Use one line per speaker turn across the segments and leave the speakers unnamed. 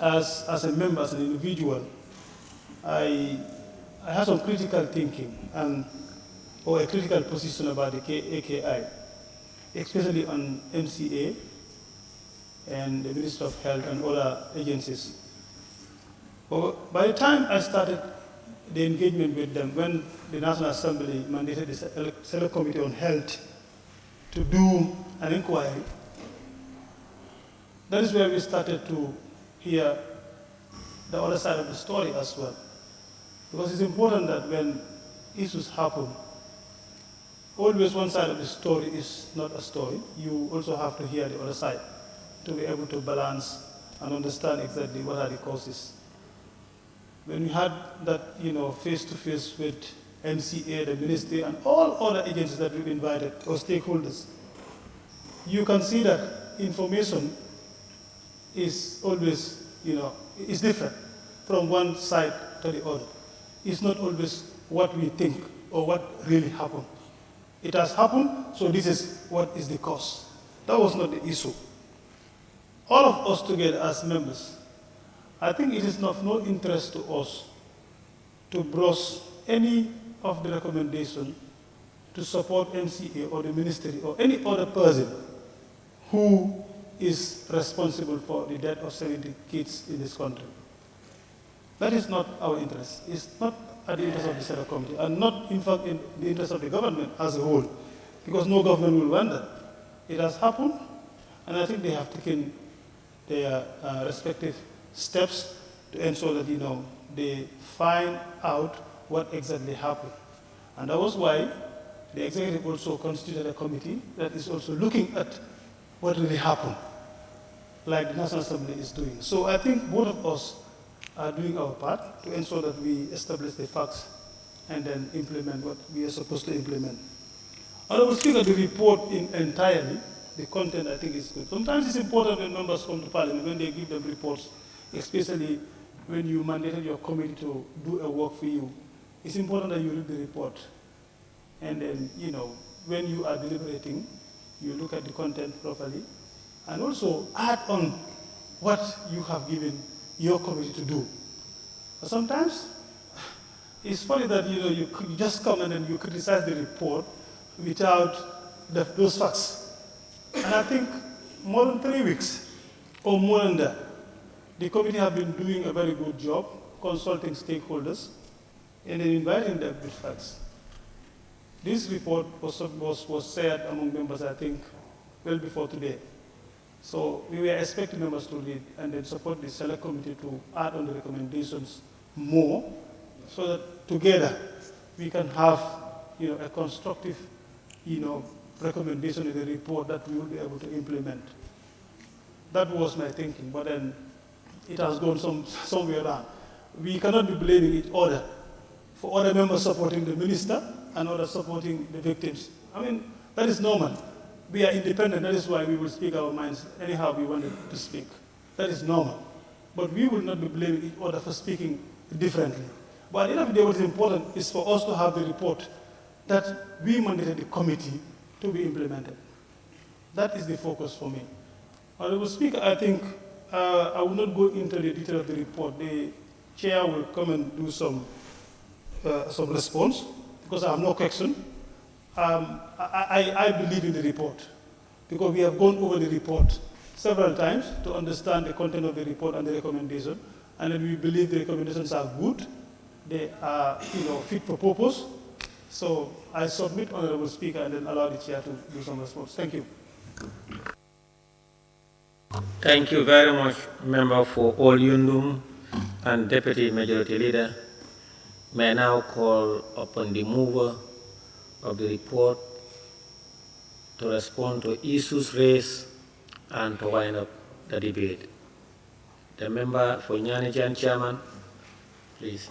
as a member, as an individual, I have some critical thinking or a critical position about the AKI, especially on MCA and the Ministry of Health and other agencies. But by the time I started the engagement with them, when the National Assembly mandated the Select Committee on Health to do an inquiry, that is where we started to hear the other side of the story as well. Because it's important that when issues happen, always one side of the story is not a story. You also have to hear the other side to be able to balance and understand exactly what are the causes. When we had that, face-to-face with MCA, the ministry, and all other agencies that we've invited, or stakeholders, you can see that information is always, is different from one side to the other. It's not always what we think or what really happened. It has happened, so this is what is the cause. That was not the issue. All of us together as members, I think it is of no interest to us to brush any of the recommendation to support MCA or the ministry or any other person who is responsible for the death of 70 kids in this country. That is not our interest. It's not at the interest of the Select Committee, and not, in fact, in the interest of the government as a whole, because no government will want that. It has happened, and I think they have taken their respective steps to ensure that, they find out what exactly happened. And that was why the executive also constituted a committee that is also looking at what really happened, like the National Assembly is doing. So I think both of us are doing our part to ensure that we establish the facts and then implement what we are supposed to implement. Honorable Speaker, the report entirely, the content I think is good. Sometimes it's important when members come to Parliament, when they give them reports, especially when you mandated your committee to do a work for you, it's important that you read the report. And then, when you are deliberating, you look at the content properly, and also add on what you have given your committee to do. But sometimes, it's funny that, you just come and then you criticize the report without those facts. And I think more than 3 weeks, or more than that, the committee have been doing a very good job consulting stakeholders and then inviting them with facts. This report was shared among members, I think, well before today. So we were expecting members to read and then support the Select Committee to add on the recommendations more, so that together we can have, a constructive, recommendation in the report that we will be able to implement. That was my thinking, but then it has gone somewhere around. We cannot be blaming each other for other members supporting the minister and others supporting the victims. I mean, that is normal. We are independent, that is why we will speak our minds anyhow we wanted to speak. That is normal. But we will not be blaming each other for speaking differently. But at the end of the day, what is important is for us to have the report that we mandated the committee to be implemented. That is the focus for me. Honorable Speaker, I think I will not go into the detail of the report. The chair will come and do some response, because I have no question. I believe in the report, because we have gone over the report several times to understand the content of the report and the recommendation, and then we believe the recommendations are good. They are, fit for purpose. So I submit, Honorable Speaker, and then allow the chair to do some response. Thank you.
Thank you very much, Member for All Yundum and Deputy Majority Leader. May I now call upon the mover of the report to respond to issues raised and to wind up the debate. The member for Nyanijan, Chairman, please.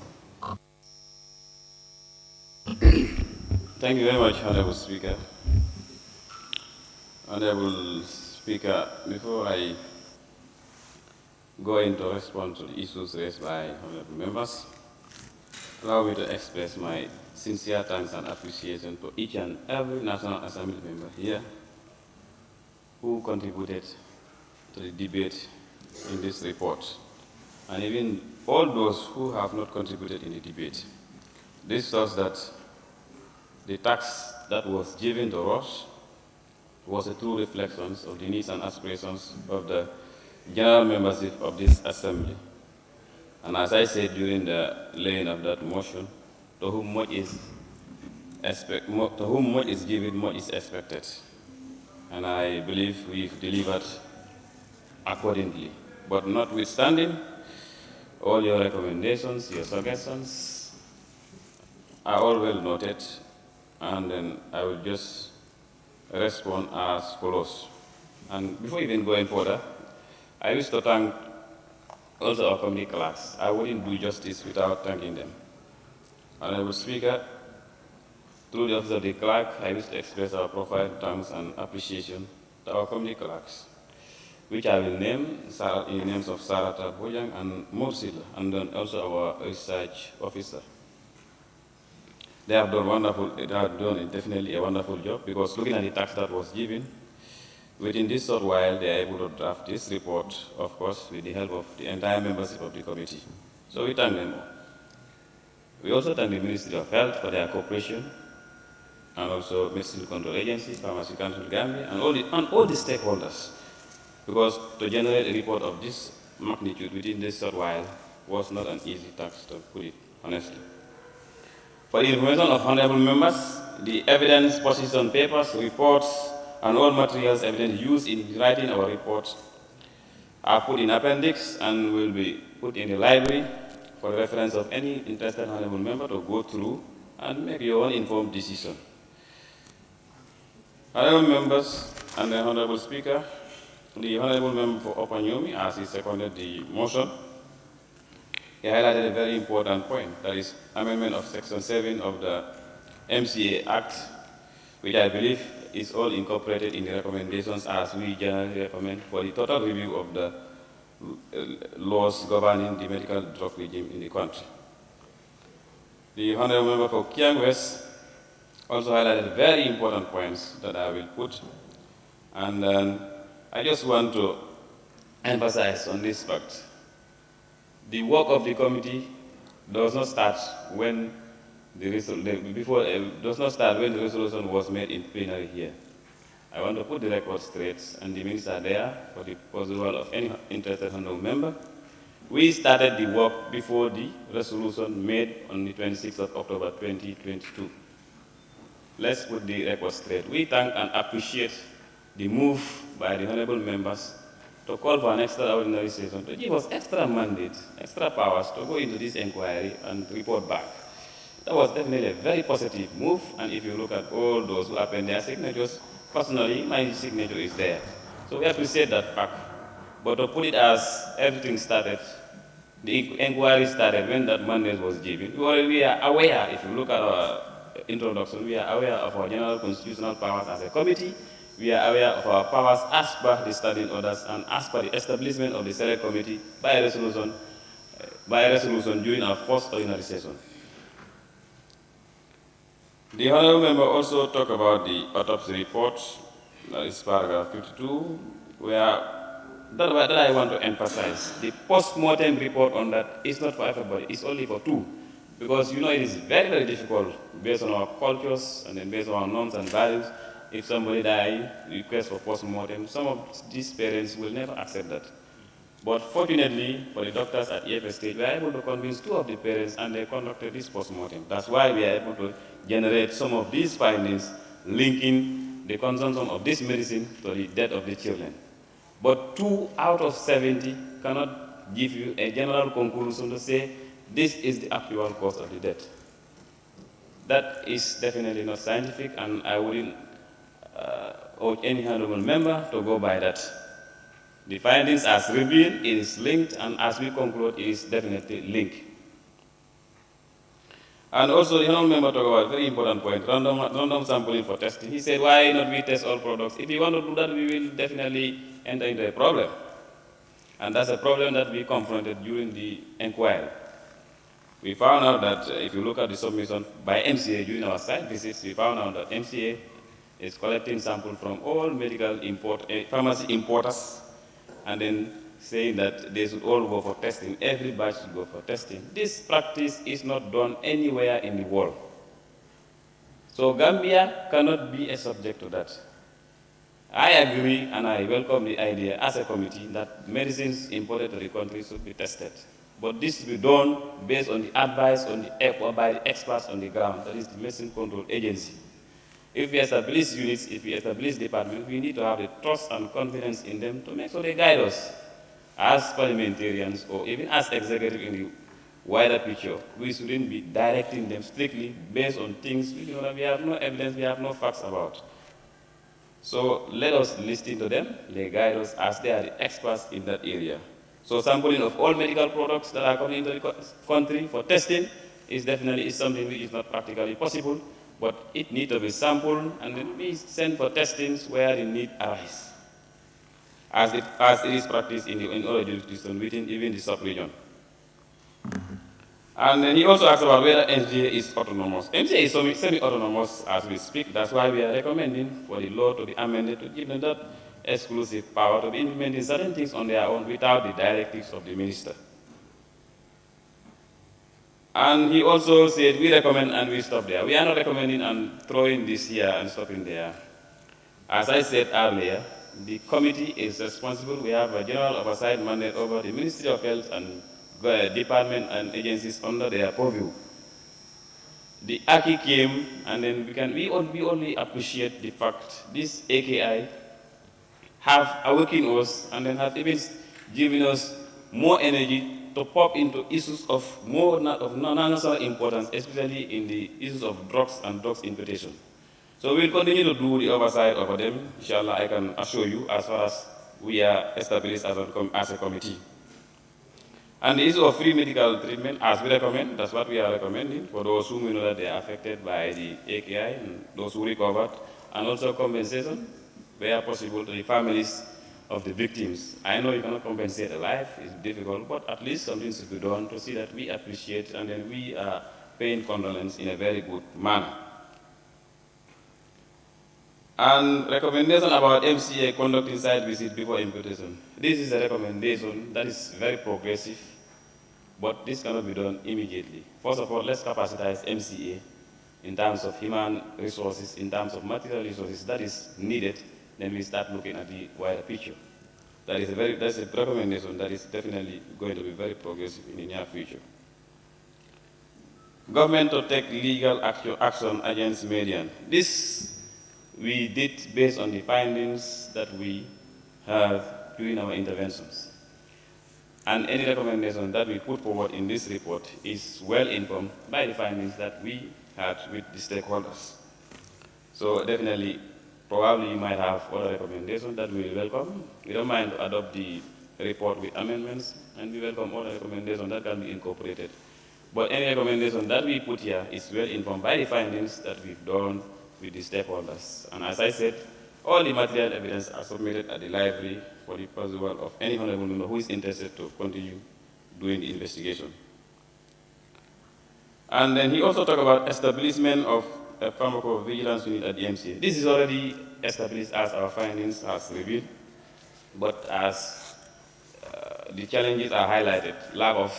Thank you very much, Honorable Speaker. Honorable Speaker, before I go into response to the issues raised by honorable members, allow me to express my sincere thanks and appreciation to each and every National Assembly member here who contributed to the debate in this report. and even all those who have not contributed in the debate. This shows that the tax that was given to us was a true reflection of the needs and aspirations of the general membership of this assembly. And as I said during the laying of that motion, to whom much is given, much is expected. And I believe we've delivered accordingly. But notwithstanding, all your recommendations, your suggestions are all well noted, and then I will just respond as follows. And before even going further, I wish to thank also our committee clerks. I wouldn't do justice without thanking them. Honorable Speaker, through the office of the clerk, I wish to express our profound thanks and appreciation to our committee clerks, which I will name in the names of Sarata Bojang and Mursila, and then also our research officer. They have done definitely a wonderful job, because looking at the tax that was given, within this short while they are able to draft this report, of course, with the help of the entire membership of the committee. So we thank them all. We also thank the Ministry of Health for their cooperation, and also Medicine Control Agency, Pharmacy Council Gambia, and all the stakeholders, because to generate a report of this magnitude within this short while was not an easy task, to put it honestly. For the information of honorable members, the evidence position papers, reports, and all materials evidence used in writing our reports are put in appendix and will be put in the library for the reference of any interested honorable member to go through and make your own informed decision. Honorable members and the Honorable Speaker, the Honorable Member for Opanyomi, as he seconded the motion, he highlighted a very important point, that is amendment of Section 7 of the MCA Act, which I believe is all incorporated in the recommendations as we generally recommend for the total review of the laws governing the medical drug regime in the country. The Honorable Member for Kiang West also highlighted very important points that I will put, and I just want to emphasize on this fact. The work of the committee does not start when the resolution was made in plenary here. I want to put the record straight, and the minutes are there for the possible of any interested honorable member. We started the work before the resolution made on the 26th of October 2022. Let's put the record straight. We thank and appreciate the move by the honorable members to call for an extraordinary session to give us extra mandate, extra powers to go into this inquiry and report back. That was definitely a very positive move, and if you look at all those who append their signatures, personally, my signature is there. So we appreciate that fact. But to put it as everything started, the inquiry started when that mandate was given. We are aware, if you look at our introduction, we are aware of our general constitutional powers as a committee. We are aware of our powers as per the standing orders and as per the establishment of the select committee by a resolution during our first ordinary session. The honorable member also talked about the autopsy report, that is paragraph 52, that I want to emphasize. The post-mortem report on that is not for everybody, it's only for two. Because it is very, very difficult based on our cultures and then based on our norms and values. If somebody dies, request for post-mortem, some of these parents will never accept that. But fortunately, for the doctors at EFS stage, we are able to convince two of the parents, and they conducted this post-mortem. That's why we are able to generate some of these findings linking the consumption of this medicine to the death of the children. But 2 out of 70 cannot give you a general conclusion to say this is the actual cause of the death. That is definitely not scientific, and I wouldn't urge any honorable member to go by that. The findings as revealed, it is linked, and as we conclude, it is definitely linked. And also, the honorable member talked about a very important point, random sampling for testing. He said, why not we test all products? If you want to do that, we will definitely enter into a problem. And that's a problem that we confronted during the inquiry. We found out that if you look at the submission by MCA during our site visits, we found out that MCA is collecting samples from all medical pharmacy importers and then saying that they should all go for testing. Every batch should go for testing. This practice is not done anywhere in the world. So Gambia cannot be a subject to that. I agree and I welcome the idea as a committee that medicines imported to the country should be tested. But this should be done based on the advice by the experts on the ground, that is the Medicine Control Agency. If we establish units, if we establish departments, we need to have the trust and confidence in them to make sure they guide us as parliamentarians or even as executive in the wider picture. We shouldn't be directing them strictly based on things we have no evidence, we have no facts about. So let us listen to them, they guide us as they are the experts in that area. So sampling of all medical products that are coming into the country for testing is definitely something which is not practically possible, but it needs to be sampled and then be sent for testings where the need arises, as it is practiced in other jurisdictions within even the sub-region. And then he also asked about whether MCA is autonomous. MCA is semi-autonomous as we speak. That's why we are recommending for the law to be amended to give them that exclusive power to be implementing certain things on their own without the directives of the minister. And he also said, we recommend and we stop there. We are not recommending and throwing this here and stopping there. As I said earlier, the committee is responsible. We have a general oversight mandate over the Ministry of Health and department and agencies under their purview. The AKI came, and then we only appreciate the fact this AKI have awakened us and then have even given us more energy to pop into issues of non-national importance, especially in the issues of drugs and drugs importation. So we'll continue to do the oversight over them. Inshallah, I can assure you, as far as we are established as a committee. And the issue of free medical treatment, as we recommend, that's what we are recommending for those whom we know that they are affected by the AKI and those who recovered, and also compensation, where possible, to the families of the victims. I know you cannot compensate a life, it's difficult, but at least something should be done to see that we appreciate and then we are paying condolence in a very good manner. And recommendation about MCA conducting site visit before imputation. This is a recommendation that is very progressive, but this cannot be done immediately. First of all, let's capacitize MCA in terms of human resources, in terms of material resources that is needed, then we start looking at the wider picture. That's a recommendation that is definitely going to be very progressive in the near future. Government to take legal action against median. This we did based on the findings that we have during our interventions. And any recommendation that we put forward in this report is well informed by the findings that we had with the stakeholders. So definitely, probably you might have other recommendations that we will welcome. We don't mind to adopt the report with amendments, and we welcome other recommendations that can be incorporated. But any recommendation that we put here is well informed by the findings that we've done with the stakeholders. And as I said, all the material evidence are submitted at the library for the pursuit of any honorable member who is interested to continue doing the investigation. And then he also talked about establishment of a pharmacovigilance unit at the MCA. This is already established as our findings has revealed, but as the challenges are highlighted, lack of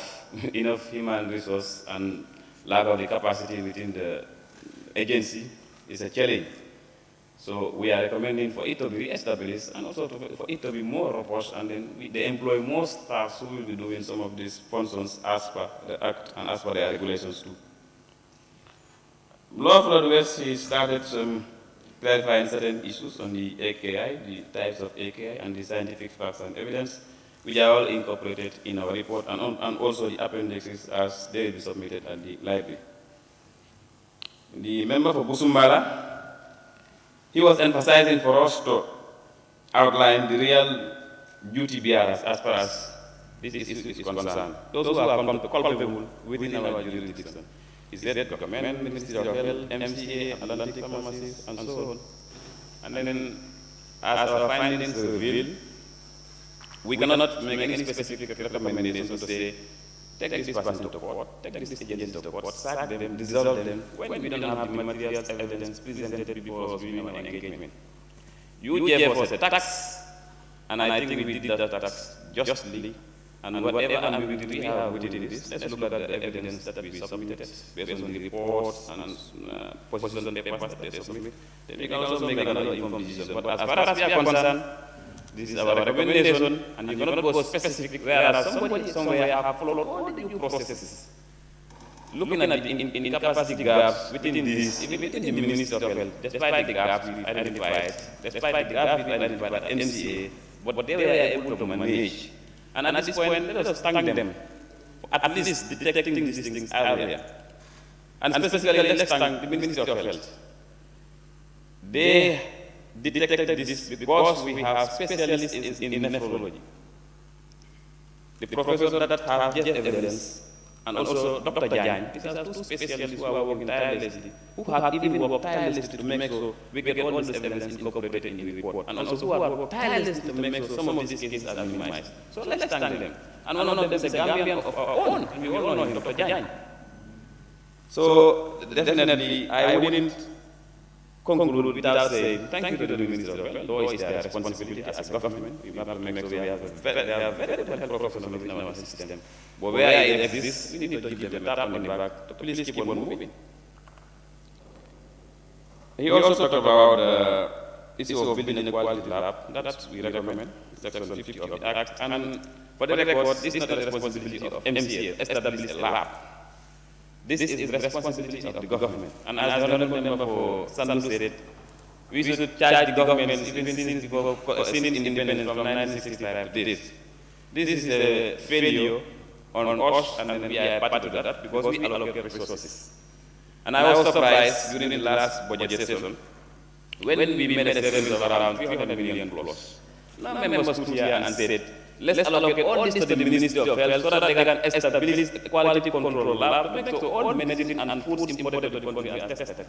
enough human resource and lack of the capacity within the agency is a challenge. So we are recommending for it to be re-established and also for it to be more robust, and then they employ more staff who will be doing some of these functions as per the Act and as per their regulations too. Law Flood West, he started clarifying certain issues on the AKI, the types of AKI, and the scientific facts and evidence, which are all incorporated in our report and also the appendixes as they will be submitted at the library. The member for Busumbala, he was emphasizing for us to outline the real duty bearers as far as this issue is concerned. Those who are culpable within our jurisdiction. Is that government, Ministry of Health, MCA, Atlantic Pharmacies, and so on. And then, as our findings reveal, we cannot make any specific recommendations to say, take this person to court, take this agency to court, sack them, dissolve them, when we don't have the materials evidence presented before us during our engagement. You gave us a tax, and I think we did that tax justly, and whatever ambiguity we have within this, let's look at the evidence that we submitted based on the reports and position papers that they submit. Then we can also make another informed decision. But as far as we are concerned, this is our recommendation, and you cannot go specific, whereas somebody somewhere have followed all the due processes. Looking at the incapacity gaps within this, even within the Ministry of Health, despite the gaps we've identified, despite the gaps we've identified at MCA, but they were able to manage. And at this point, let us thank them for at least detecting these things earlier. And specifically, let's thank the Ministry of Health. They detected this because we have specialists in nephrology. The professors that have just evidence, and also Dr. Jan, these are two specialists who are working tirelessly, who have even worked tirelessly to make sure we get all this evidence incorporated in the report, and also who have worked tirelessly to make sure some of these cases are minimized. So let's thank them. And one of them is a Gambian of our own, and we all know him, Dr. Jan. So definitely, I wouldn't conclude without saying thank you to the Ministry of Health, though it's their responsibility as a government. We have to make sure we have very good health professionals in our system. But where it exists, we need to give them a tap on the back to please keep on moving. He also talked about the issue of building a quality lab. That we recommend, Section 50 of the Act. And for the record, this is not the responsibility of MCA, establish a lab. This is the responsibility of the government. And as the Honorable Member for Sandu said, we should charge the government even since independence from 1965 to this. This is a failure on us, and we are part of that because we allocate resources. And I was surprised during the last budget session when we made a savings of around 300 million plus. Now members put here and said, let's allocate all this to the Ministry of Health so that they can establish a quality control lab to make sure all medicine and foods imported to the country are tested.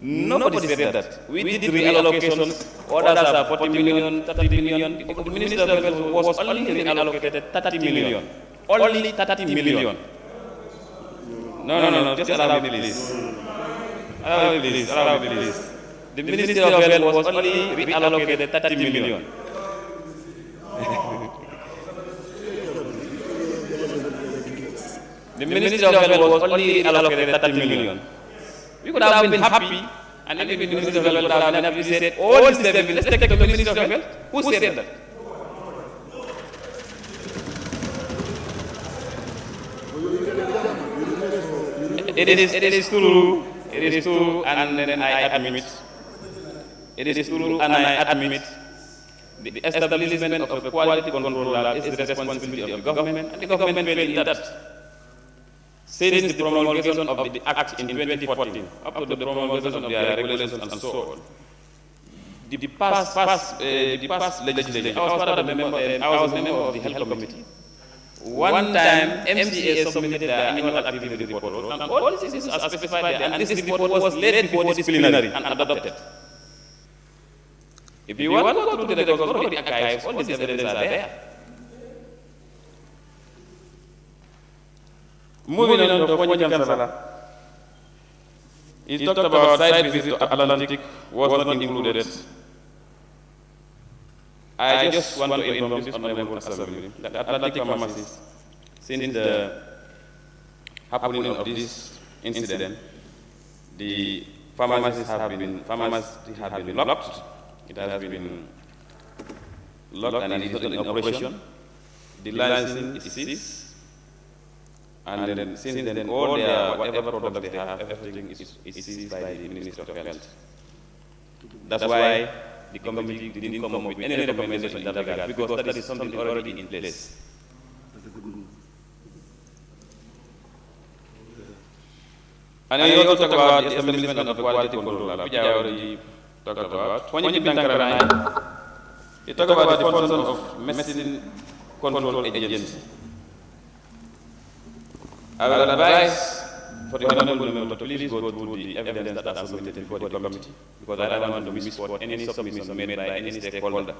Nobody said that. We did reallocations, others are 40 million, 30 million. The Ministry of Health was only reallocated 30 million. Only 30 million. No, just allow me please. Allow me please. The Ministry of Health was only reallocated 30 million. The Ministry of Health was only allocated 30 million. We could have been happy, and even the Ministry of Health would have been happy. Said, all this savings, let's take it to the Ministry of Health. Who said that? It is true, and then I admit. It is true, and I admit. The establishment of a quality control lab is the responsibility of the government, and the government failed in that. Since the promulgation of the Act in 2014, up to the promulgation of their regulations and so on, the past legislature, I was a member of the Health Committee. One time, MCA submitted their annual activity report, and all these issues are specified there, and this report was laid before disciplinary and adopted. If you want to go to the records, go to the archives, all these evidence are there. Moving on to Fonyi Kansala, he talked about site visit to Atlantic was not included. I just want to inform this Honorable Assembly that Atlantic pharmacies, since the happening of this incident, the pharmacies have been locked. It has been locked and it is not in operation. The licensing is ceased. And then since then, all their whatever products they have, everything is seized by the Ministry of Health. That's why the committee didn't come up with any recommendation in that regard, because that is something already in place. And then you also talk about the establishment of the quality control lab, which I already talked about. When you talk about the function of medicine control agency, I will advise for the Honorable Member to please go through the evidence that are submitted before the committee, because I don't want to misquote any submission made by any stakeholder.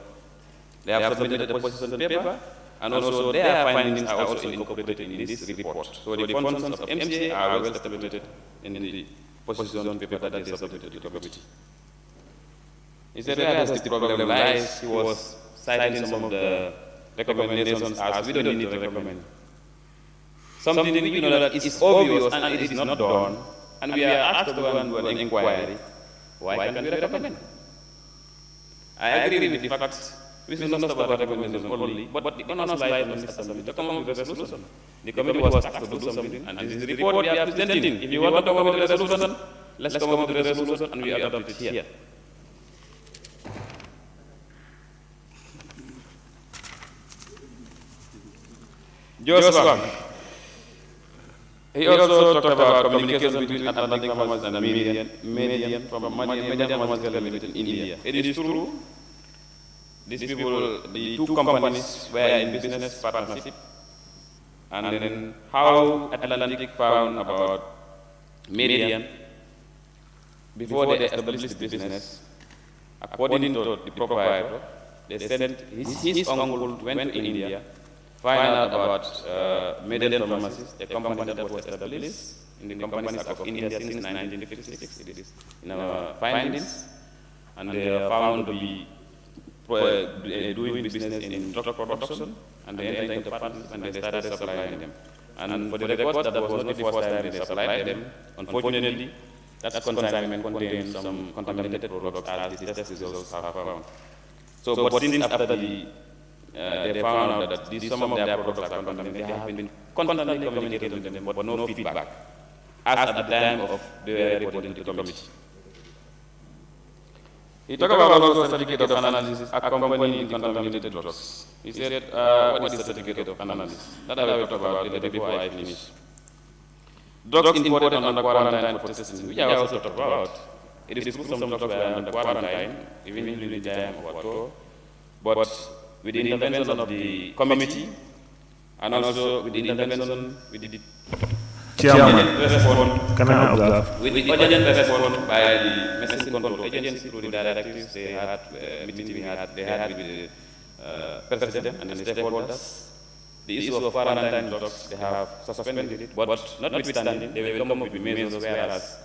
They have submitted a position paper, and also their findings are also incorporated in this report. So the functions of MCA are well established in the position paper that they submitted to the committee. He said where does the problem lies, he was citing some of the recommendations as we don't need to recommend. Something we know that is obvious and it is not done, and we are asked to go and do an inquiry, why can we recommend? I agree with the fact we should not stop at recommendation only, but the honest light on this assembly to come up with a resolution. The committee was asked to do something, and this is the report we are presenting. If you want to come up with a resolution, let's come up with a resolution and we adopt it here. Joshua, he also talked about communication between Atlantic farmers and Median farmers in India. It is true. These people, the two companies were in business partnership, and then how Atlantic found about Median before they established the business, according to the proprietor, they sent his uncle went to India, find out about Median Pharmacies, a company that was established in the Companies Act of India since 1956. It is in our findings, and they are found to be doing business in drug production, and they entered into partnership and they started supplying them. And for the record, that was not the first time they supplied them. Unfortunately, that consignment contained some contaminated products as the test results have found. So, but since after they found out that some of their products are contaminated, they have been constantly communicating with them, but no feedback, as at the time of their reporting to the committee. He talked about also certificate of analysis accompanying contaminated drugs. He said, what is certificate of analysis? That I will talk about later before I finish. Drugs imported under quarantine for testing, which I also talked about. It is true some drugs were under quarantine, even during the time of war, but with the intervention of the committee, and also with the intervention with the urgent response, with the urgent response by the Medicine Control Agency through the directives they had, they had with the President and the stakeholders. The issue of quarantine drugs, they have suspended it, but notwithstanding, they will come up with measures whereas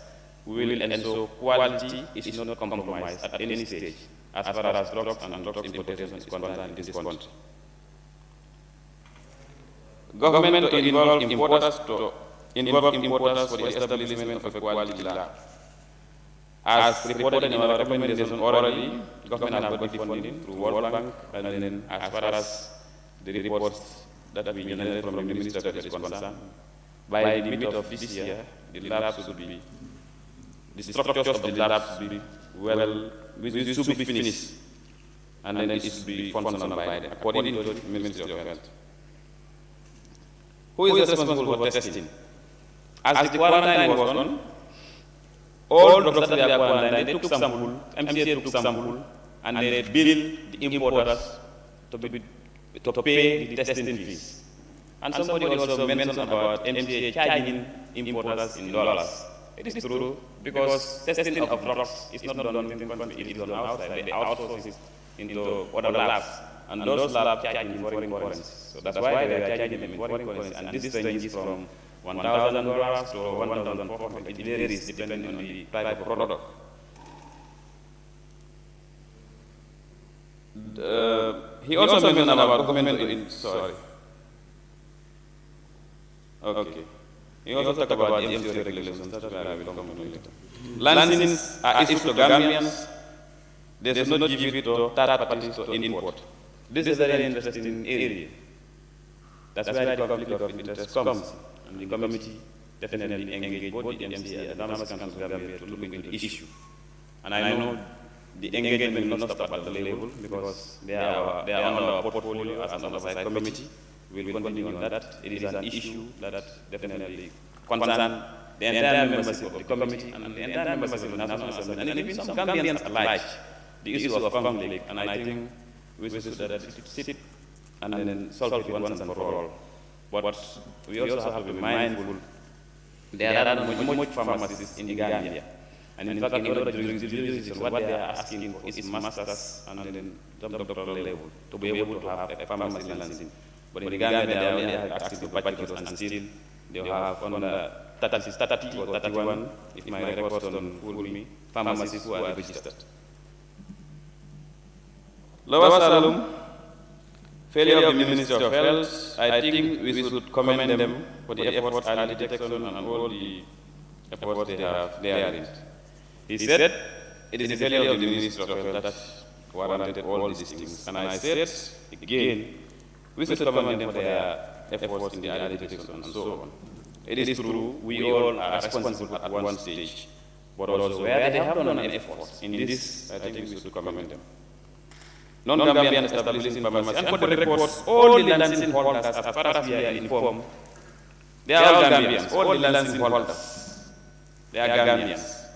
we will ensure quality is not compromised at any stage as far as drugs and drug importation is concerned in this country. Government to involve importers for the establishment of a quality lab. As reported in our recommendation orally, government has got the funding through World Bank, and then as far as the reports that we generate from the Minister is concerned, by the mid of this year, the lab should be, the structures of the lab should be should be finished, and then it should be functional by them, according to the Ministry of Health. Who is responsible for testing? As the quarantine was on, all drugs that were quarantined, they took sample, MCA took sample, and they billed the importers to pay the testing fees. And somebody also mentioned about MCA charging importers in dollars. It is true, because testing of drugs is not done in the country, it is done outside. They outsource it into other labs, and those labs charge in foreign currency. So that's why they are charging them in foreign currency, and this ranges from $1,000 to $1,400. It varies depending on the type of product. He also mentioned about government sorry. Okay. He also talked about the MCO regulations. That's where I will come to later. Licenses are issued to Gambians. They should not give it to third parties to import. This is a very interesting area. That's where the conflict of interest comes. And the committee definitely engaged both the MCA and the Farmers Council of Gambia to look into the issue. And I know the engagement will not stop at the level, because they are on our portfolio as an oversight committee. We will continue on that. It is an issue that definitely concerns the entire membership of the committee and the entire membership of the National Assembly, and even some Gambians alike, the issue of conflict. And I think we should sit and then solve it once and for all. But we also have to be mindful there are not much pharmacists in Gambia. And in fact, in order to jurisdiction, what they are asking for is masters and then doctoral level to be able to have a pharmacy license. But in Gambia, they only have access to bachelor's, and still they have under 30 or 31, if my records don't fool me, pharmacists who are registered. Lower Salum, failure of the Ministry of Health, I think we should commend them for the efforts early detection and all the efforts they have there. He said it is the failure of the Ministry of Health that warranted all these things. And I said again, we should commend them for their efforts in the early detection and so on. It is true, we all are responsible at one stage, but also where they have done an effort in this, I think we should commend them. Non-Gambian establishing pharmacy, and for the records, all the licensing holders, as far as we are informed, they are all Gambians, all the licensing holders, they are Gambians.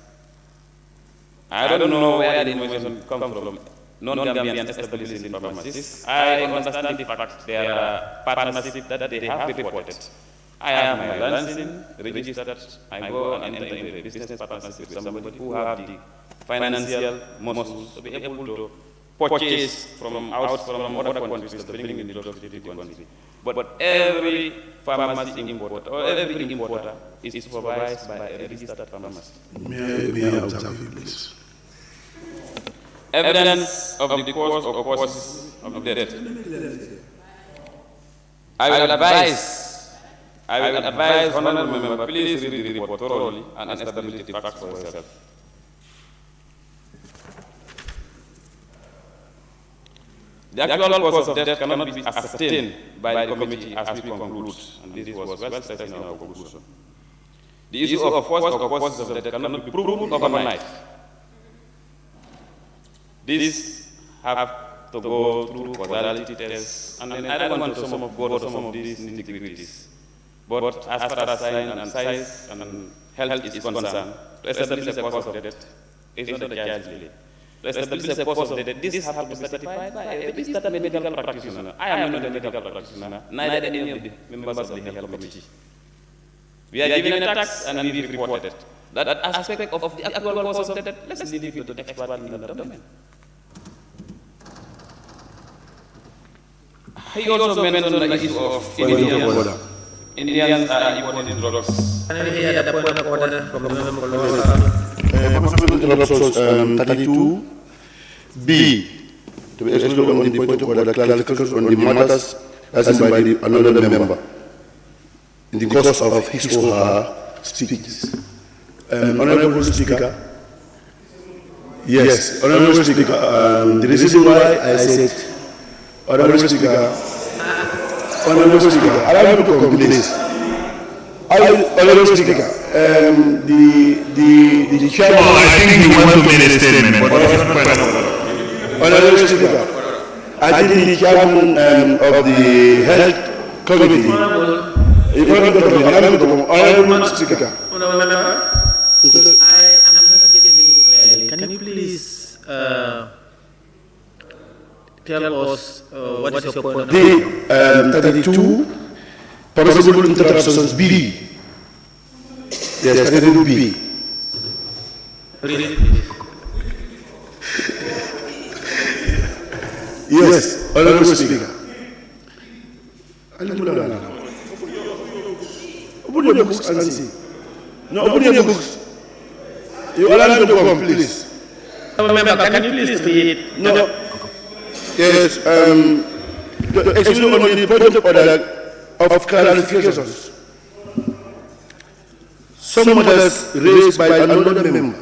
I don't know where the information comes from. Non-Gambian establishing pharmacies. I understand the fact there are partnerships that they have reported. I have my licensing registered. I go and enter into a business partnership with somebody who have the financial muscles to be able to purchase from other countries to bring in the drugs to the country. But every pharmacy importer or every importer is supervised by a registered pharmacy.
May I observe you, please?
Evidence of the cause or causes of death. I will advise honorable member, please read the report thoroughly and establish the facts for yourself. The actual cause of death cannot be ascertained by the committee as we conclude, and this was well stated in our conclusion. The issue of cause or causes of death cannot be proven overnight. These have to go through causality tests, and then I don't want to go to some of these nitty-gritties. But as far as science and health is concerned, to establish a cause of death is not a child's play. To establish a cause of death, this has to be certified by a registered medical practitioner. I am not a medical practitioner, neither any of the members of the health committee. We are given a task and we reported. That aspect of the actual cause of death, let's leave it to the expert in the domain. He also mentioned the issue of Indians. Indians are importing drugs.
Can I hear the point of order from the member?
32B, to be excluded on the point of order, clarification on the matters raised by another member in the course of his or her speeches. Honorable Speaker, yes, Honorable Speaker, the reason why I said, Honorable Speaker, allow me to complete. Honorable Speaker, the chairman.
Oh, I think you want to make a statement, but
Honorable Speaker, I think the chairman of the health committee. Honorable Speaker.
I am not getting you clearly. Can you please tell us what is your point of
order? 32 permissible interruptions B. Yes, 32B. Yes, Honorable Speaker. Open your books and see. No, open your books. You allow me to come, please.
Member, can you please read?
No. Yes, exclude on the point of order of clarifications. Some matters raised by another member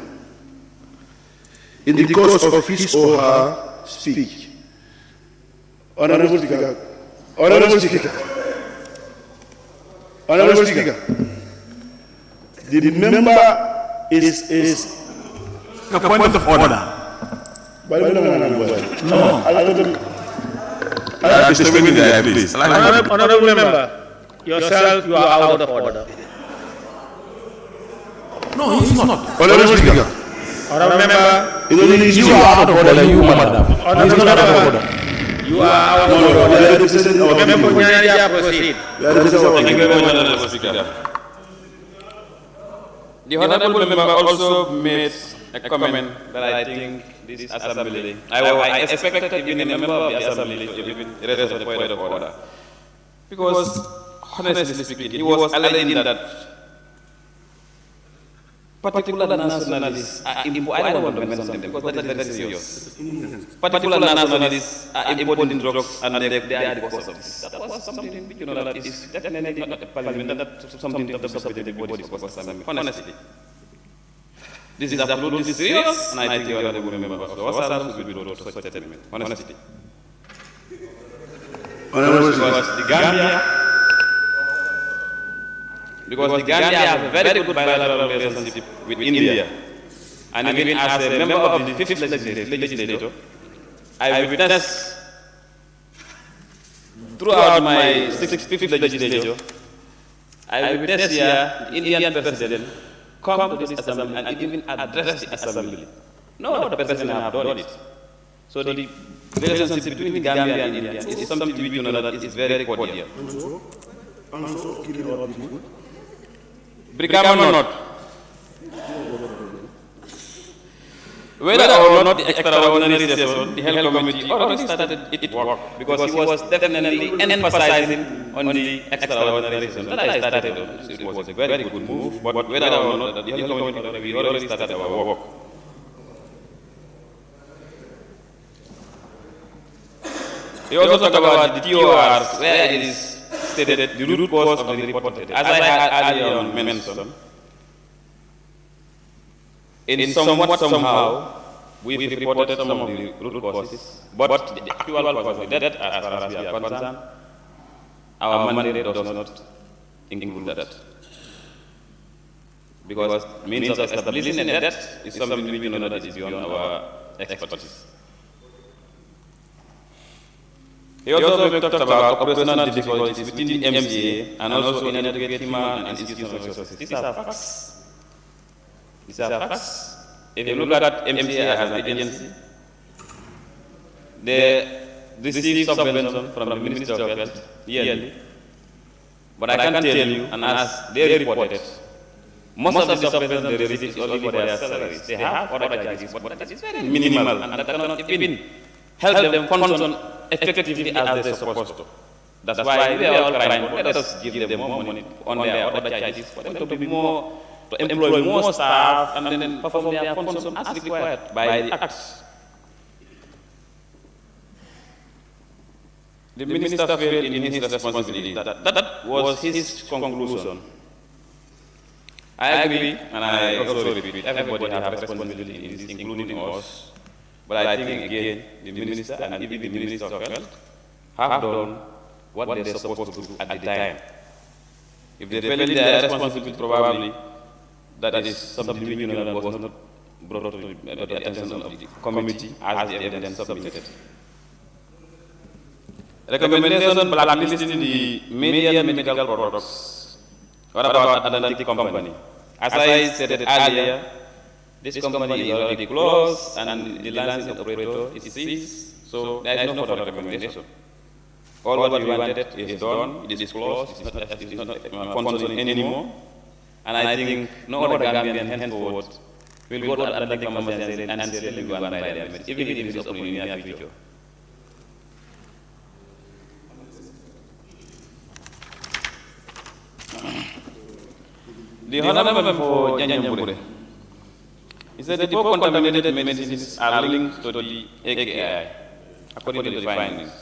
in the course of his or her speech. Honorable Speaker. Honorable Speaker. Honorable Speaker. The member is
a point of order.
No.
I have to stay with there, please.
Honorable member, yourself, you are out of order.
No, he's not.
Honorable Speaker.
Honorable member,
you are out of order, you, madam.
He's not out of order. You are out of order. Member Nyanja, proceed.
Thank you very much, Honorable Speaker. The honorable member also made a comment that I think this assembly, I expected even a member of the assembly to even raise the point of order. Because, honestly speaking, he was alleging that particular nationalists are important. I don't want to mention them because that is very serious. Particular nationalists are importing drugs and they are the cause of this. That was something which, that is definitely not a parliament, that's something that the subsidiary body was honestly. This is absolutely serious, and I think the honorable member of the House will be brought to such a statement. Honestly. Because the Gambia has a very good bilateral relationship with India. And even as a member of the fifth legislature, I witnessed throughout my fifth legislature, I witnessed here the Indian president come to this assembly and even address the assembly. No other president have done it. So the relationship between the Gambia and India is something we know that is very cordial. Brigam or not. Whether or not the extraordinary session, the health committee already started its work because he was definitely emphasizing on the extraordinary session. That I started, it was a very good move, but whether or not the health committee, we already started our work. He also talked about the TORs, where it is stated the root cause of the report. As I had earlier on mentioned, in somewhat somehow, we've reported some of the root causes, but the actual cause of death, as far as we are concerned, our mandate does not include that. Because means of establishing a death is something we know that is beyond our expertise. He also talked about operational difficulties within the MCA and also in adequate human and institutional resources. These are facts. These are facts. If you look at MCA as an agency, they receive subvention from the Ministry of Health yearly. But I can tell you, and as they reported, most of the subvention they receive is only for their salaries. They have other charges, but that is very minimal, and that cannot even help them function effectively as they're supposed to. That's why we are all trying to let us give them more money on their other charges for them to be more, to employ more staff and then perform their function as required by the Acts. The minister failed in his responsibility. That was his conclusion. I agree, and I also repeat, everybody has responsibility in this, including us. But I think, again, the minister and even the Minister of Health have done what they're supposed to do at the time. If they fail in their responsibility, probably that is something we know that was not brought to the attention of the committee as the evidence submitted. Recommendation blacklisting the media medical products. What about Atlantic Company? As I said earlier, this company is already closed and the licensing operator is ceased, so there is no further recommendation. All what we wanted is done, it is closed, it's not functioning anymore. And I think no other Gambian henceforward will go to Atlantic Company and say, let me go and buy their medicine, even if it is open in the near future. The Honorable Member for Nyanyambure, he said that the four contaminated medicines are linked to the AKI, according to the findings.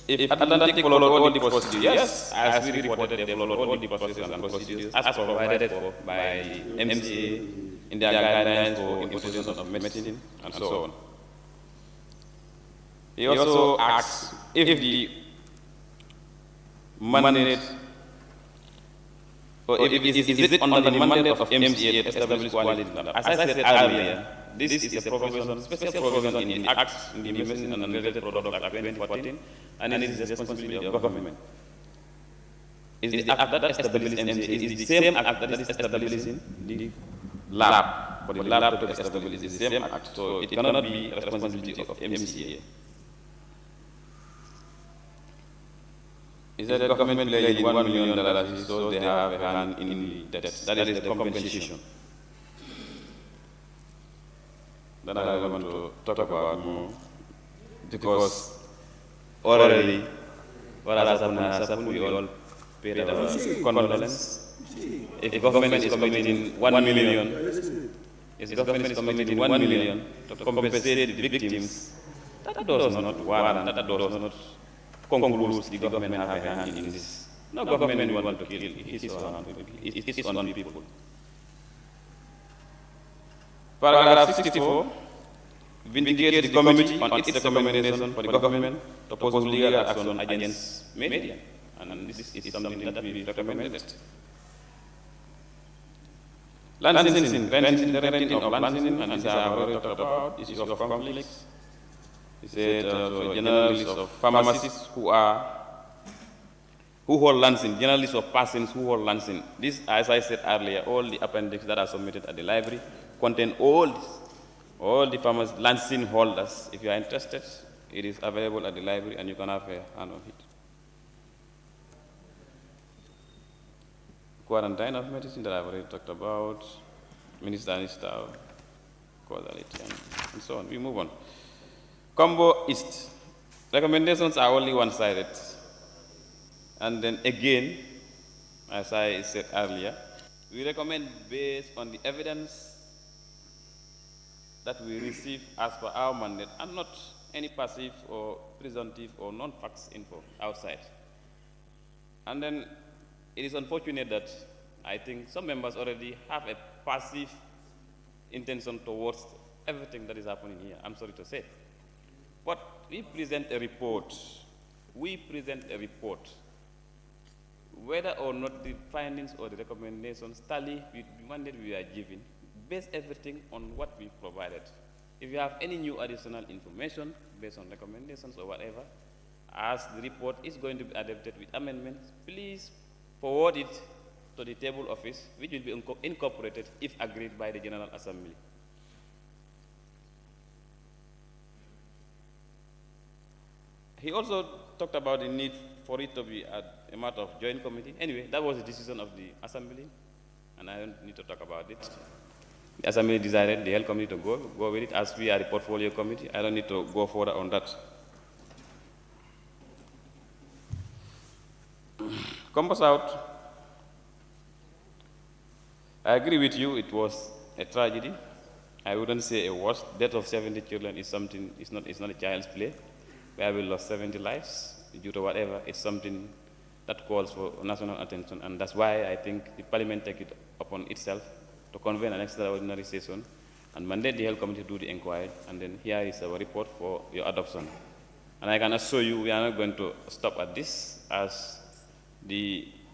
If Atlantic followed all the procedures, yes, as we reported, they followed all the procedures and procedures as provided for by the MCA in their guidelines for importation of medicine and so on. He also asked if the mandate, or if is it under the mandate of MCA to establish quality standards. As I said earlier, this is a provision, special provision in the Act, in the Medicine and Related Products Act 2014, and it is the responsibility of government. Is the act that establishes MCA is the same act that is establishing the lab. For the lab to establish is the same act, so it cannot be a responsibility of MCA. Is that the government playing $1 million so they have a hand in the debt? That is the compensation. That I want to talk about more, because already what has happened, we all paid our condolence. If the government is committing 1 million, if the government is committing 1 million to compensate the victims, that does not warrant, that does not conclude the government have a hand in this. No government will want to kill, it is on people. Paragraph 64 vindicates the committee on its recommendation for the government to pursue legal action against media, and this is something that we recommended. Licensing, the renting of licensing, and this I have already talked about, issues of conflicts. He said general list of pharmacists who hold licensing, general list of persons who hold licensing. This, as I said earlier, all the appendix that are submitted at the library contain all the pharmacy licensing holders. If you are interested, it is available at the library and you can have a hand on it. Quarantine of medicine that I've already talked about, minister and staff, causality, and so on. We move on. Combo East. Recommendations are only one-sided. And then again, as I said earlier, we recommend based on the evidence that we receive as per our mandate and not any passive or presumptive or non-facts info outside. And then it is unfortunate that I think some members already have a passive intention towards everything that is happening here. I'm sorry to say. But we present a report. Whether or not the findings or the recommendations tally with the mandate we are given, base everything on what we provided. If you have any new additional information based on recommendations or whatever, as the report is going to be adapted with amendments, please forward it to the table office, which will be incorporated if agreed by the General Assembly. He also talked about the need for it to be a matter of joint committee. Anyway, that was the decision of the Assembly, and I don't need to talk about it. The Assembly decided the Health Committee to go with it. As we are the Portfolio Committee, I don't need to go further on that. Compass out. I agree with you, it was a tragedy. I wouldn't say a worst. Death of 70 children is something, it's not a child's play. Where we lost 70 lives due to whatever, it's something that calls for national attention, and that's why I think the Parliament take it upon itself to convene an extraordinary session and mandate the Health Committee to do the inquiry, and then here is our report for your adoption. And I can assure you we are not going to stop at this, as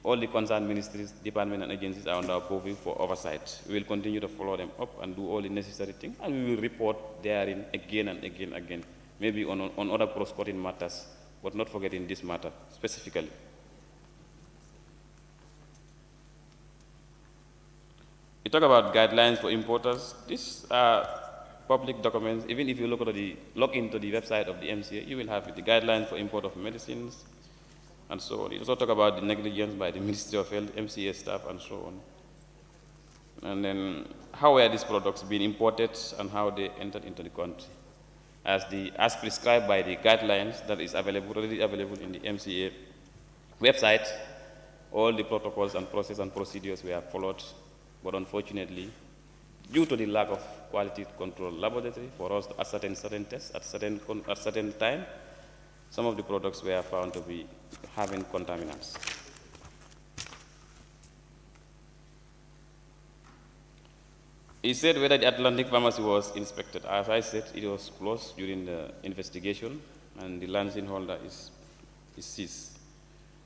all the concerned ministries, departments, and agencies are under our purview for oversight. We will continue to follow them up and do all the necessary things, and we will report therein again and again, maybe on other cross-cutting matters, but not forgetting this matter specifically. You talk about guidelines for importers. These are public documents. Even if you log into the website of the MCA, you will have the guidelines for import of medicines, and so on. You also talk about the negligence by the Ministry of Health, MCA staff, and so on. And then how were these products being imported and how they entered into the country. As prescribed by the guidelines that is already available in the MCA website, all the protocols and process and procedures were followed, but unfortunately, due to the lack of quality control laboratory for us to ascertain certain tests at certain time, some of the products were found to be having contaminants. He said whether the Atlantic pharmacy was inspected. As I said, it was closed during the investigation, and the licensing holder is seized.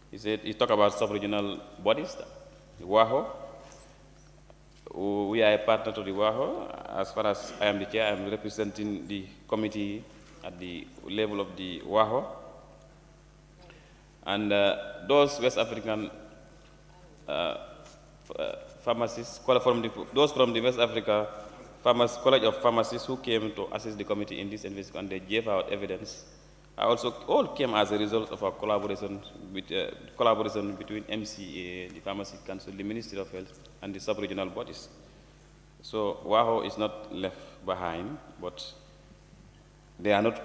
He said he talked about sub-regional bodies, the WAHO. We are a partner to the WAHO. As far as I am the chair, I am representing the committee at the level of the WAHO. And those West African pharmacists, those from the West Africa College of Pharmacists who came to assist the committee in this investigation, and they gave out evidence, also all came as a result of our collaboration between MCA, the Pharmacy Council, the Ministry of Health, and the sub-regional bodies. So WAHO is not left behind, but they are not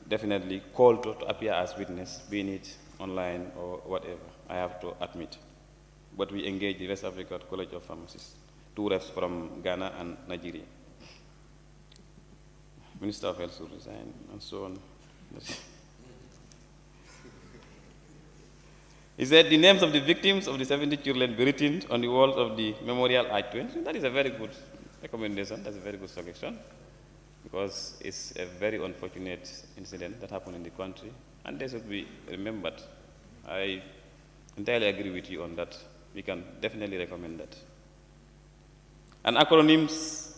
definitely called to appear as witness, being it online or whatever, I have to admit. But we engage the West Africa College of Pharmacists, 2 reps from Ghana and Nigeria. Minister of Health will resign, and so on. He said the names of the victims of the 70 children be written on the walls of the Memorial Arch 20. That is a very good recommendation. That's a very good suggestion, because it's a very unfortunate incident that happened in the country, and they should be remembered. I entirely agree with you on that. We can definitely recommend that. And acronyms,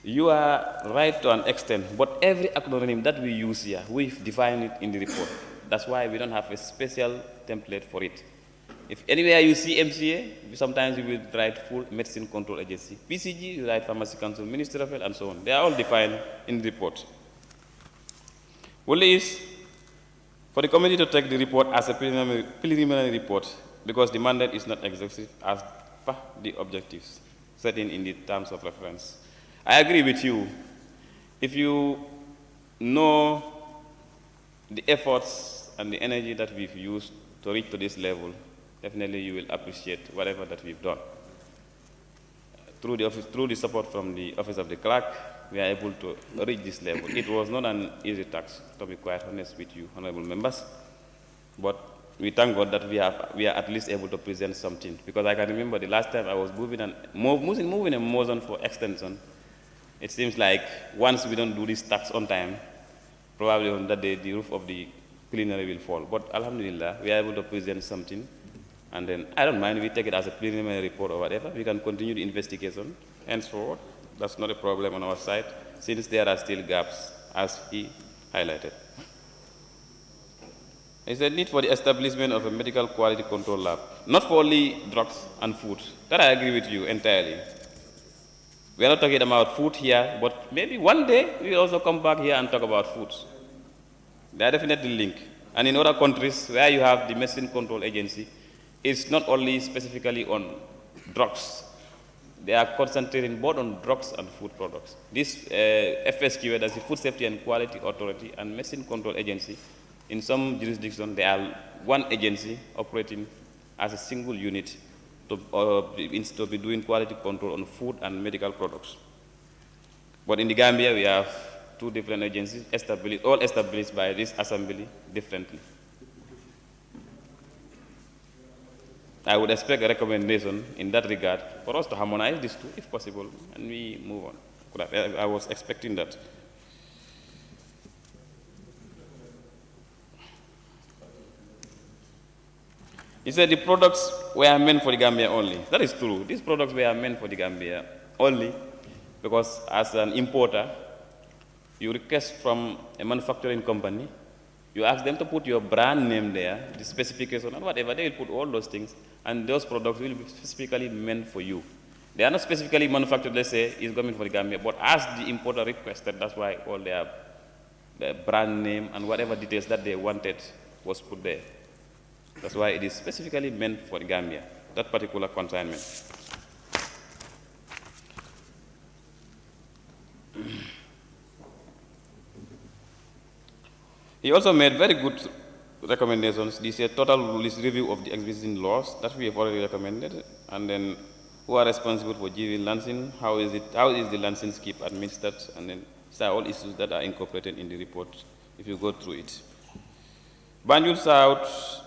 you are right to an extent, but every acronym that we use here, we've defined it in the report. That's why we don't have a special template for it. If anywhere you see MCA, sometimes we will write Full Medicine Control Agency. PCG, you write Pharmacy Council, Ministry of Health, and so on. They are all defined in the report. Only is for the committee to take the report as a preliminary report, because the mandate is not exhaustive as per the objectives set in the terms of reference. I agree with you. If you know the efforts and the energy that we've used to reach to this level, definitely you will appreciate whatever that we've done. Through the support from the Office of the Clerk, we are able to reach this level. It was not an easy task, to be quite honest with you, honorable members, but we thank God that we are at least able to present something. Because I can remember the last time I was moving a motion for extension. It seems like once we don't do this tax on time, probably on that day the roof of the plenary will fall. But alhamdulillah, we are able to present something. And then I don't mind, we take it as a preliminary report or whatever. We can continue the investigation henceforward. That's not a problem on our side, since there are still gaps, as he highlighted. It's a need for the establishment of a medical quality control lab, not for only drugs and food. That I agree with you entirely. We are not talking about food here, but maybe one day we will also come back here and talk about food. They are definitely linked. And in other countries where you have the Medicine Control Agency, it's not only specifically on drugs. They are concentrating both on drugs and food products. This FSQ, that's the Food Safety and Quality Authority, and Medicine Control Agency, in some jurisdictions, they are one agency operating as a single unit to be doing quality control on food and medical products. But in the Gambia, we have 2 different agencies, all established by this assembly differently. I would expect a recommendation in that regard for us to harmonize these 2, if possible, and we move on. I was expecting that. He said the products were meant for the Gambia only. That is true. These products were meant for the Gambia only because as an importer, you request from a manufacturing company, you ask them to put your brand name there, the specification and whatever, they will put all those things, and those products will be specifically meant for you. They are not specifically manufactured, let's say, it's coming for the Gambia, but as the importer requested, that's why all their brand name and whatever details that they wanted was put there. That's why it is specifically meant for the Gambia, that particular consignment. He also made very good recommendations. This is a total review of the existing laws that we have already recommended, and then who are responsible for GV lancing, how is the lancing scheme administered, and then these are all issues that are incorporated in the report if you go through it. BANJUL South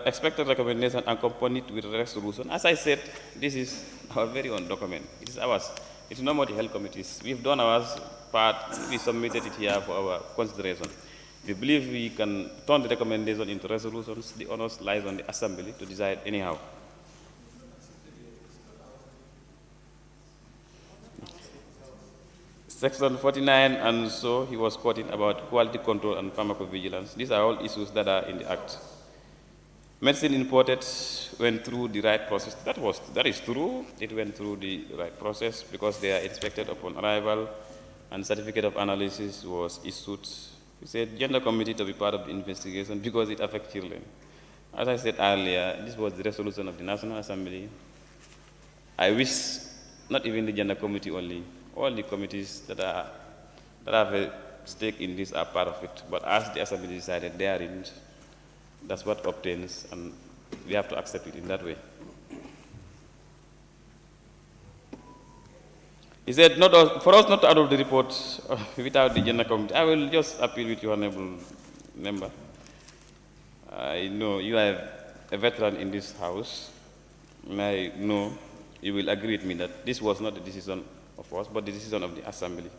expected recommendation accompanied with resolution. As I said, this is our very own document. It is ours. It's no more the health committees. We've done our part. We submitted it here for our consideration. We believe we can turn the recommendation into resolutions. The honors lies on the assembly to decide anyhow. Section 49, and so he was quoting about quality control and pharmacovigilance. These are all issues that are in the Act. Medicine imported went through the right process. That is true. It went through the right process because they are inspected upon arrival, and certificate of analysis was issued. We said gender committee to be part of the investigation because it affects children. As I said earlier, this was the resolution of the National Assembly. I wish not even the gender committee only, all the committees that have a stake in this are part of it. But as the Assembly decided, they are in it. That's what obtains, and we have to accept it in that way. He said, for us not to adopt the report without the General Committee. I will just appeal with you, Honorable Member. I know you are a veteran in this House, and I know you will agree with me that this was not the decision of us, but the decision of the Assembly.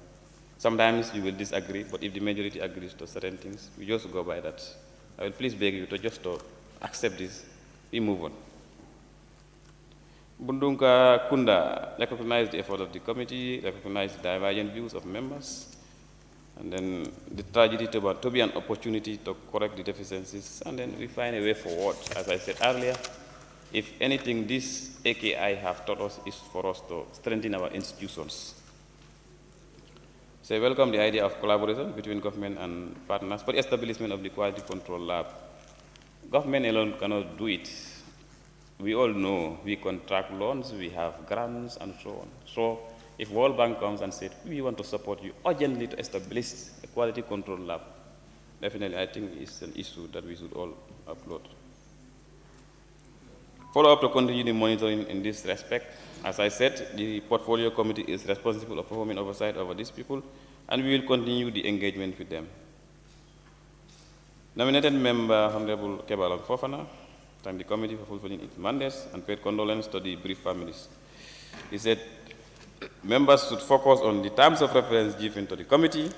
Sometimes you will disagree, but if the majority agrees to certain things, we just go by that. I will please beg you to just accept this, we move on. Bundunka Kunda recognized the effort of the committee, recognized the divergent views of members, and then the tragedy to be an opportunity to correct the deficiencies, and then we find a way forward. As I said earlier, if anything this AKI have taught us is for us to strengthen our institutions. So I welcome the idea of collaboration between government and partners for the establishment of the quality control lab. Government alone cannot do it. We all know we contract loans, we have grants, and so on. So if World Bank comes and says, we want to support you urgently to establish a quality control lab, definitely I think it's an issue that we should all upload. Follow up to continue the monitoring in this respect. As I said, the portfolio committee is responsible for performing oversight over these people, and we will continue the engagement with them. Nominated member Honorable Kebalong Fofana thanked the committee for fulfilling its mandates and paid condolence to the bereaved families. He said members should focus on the terms of reference given to the committee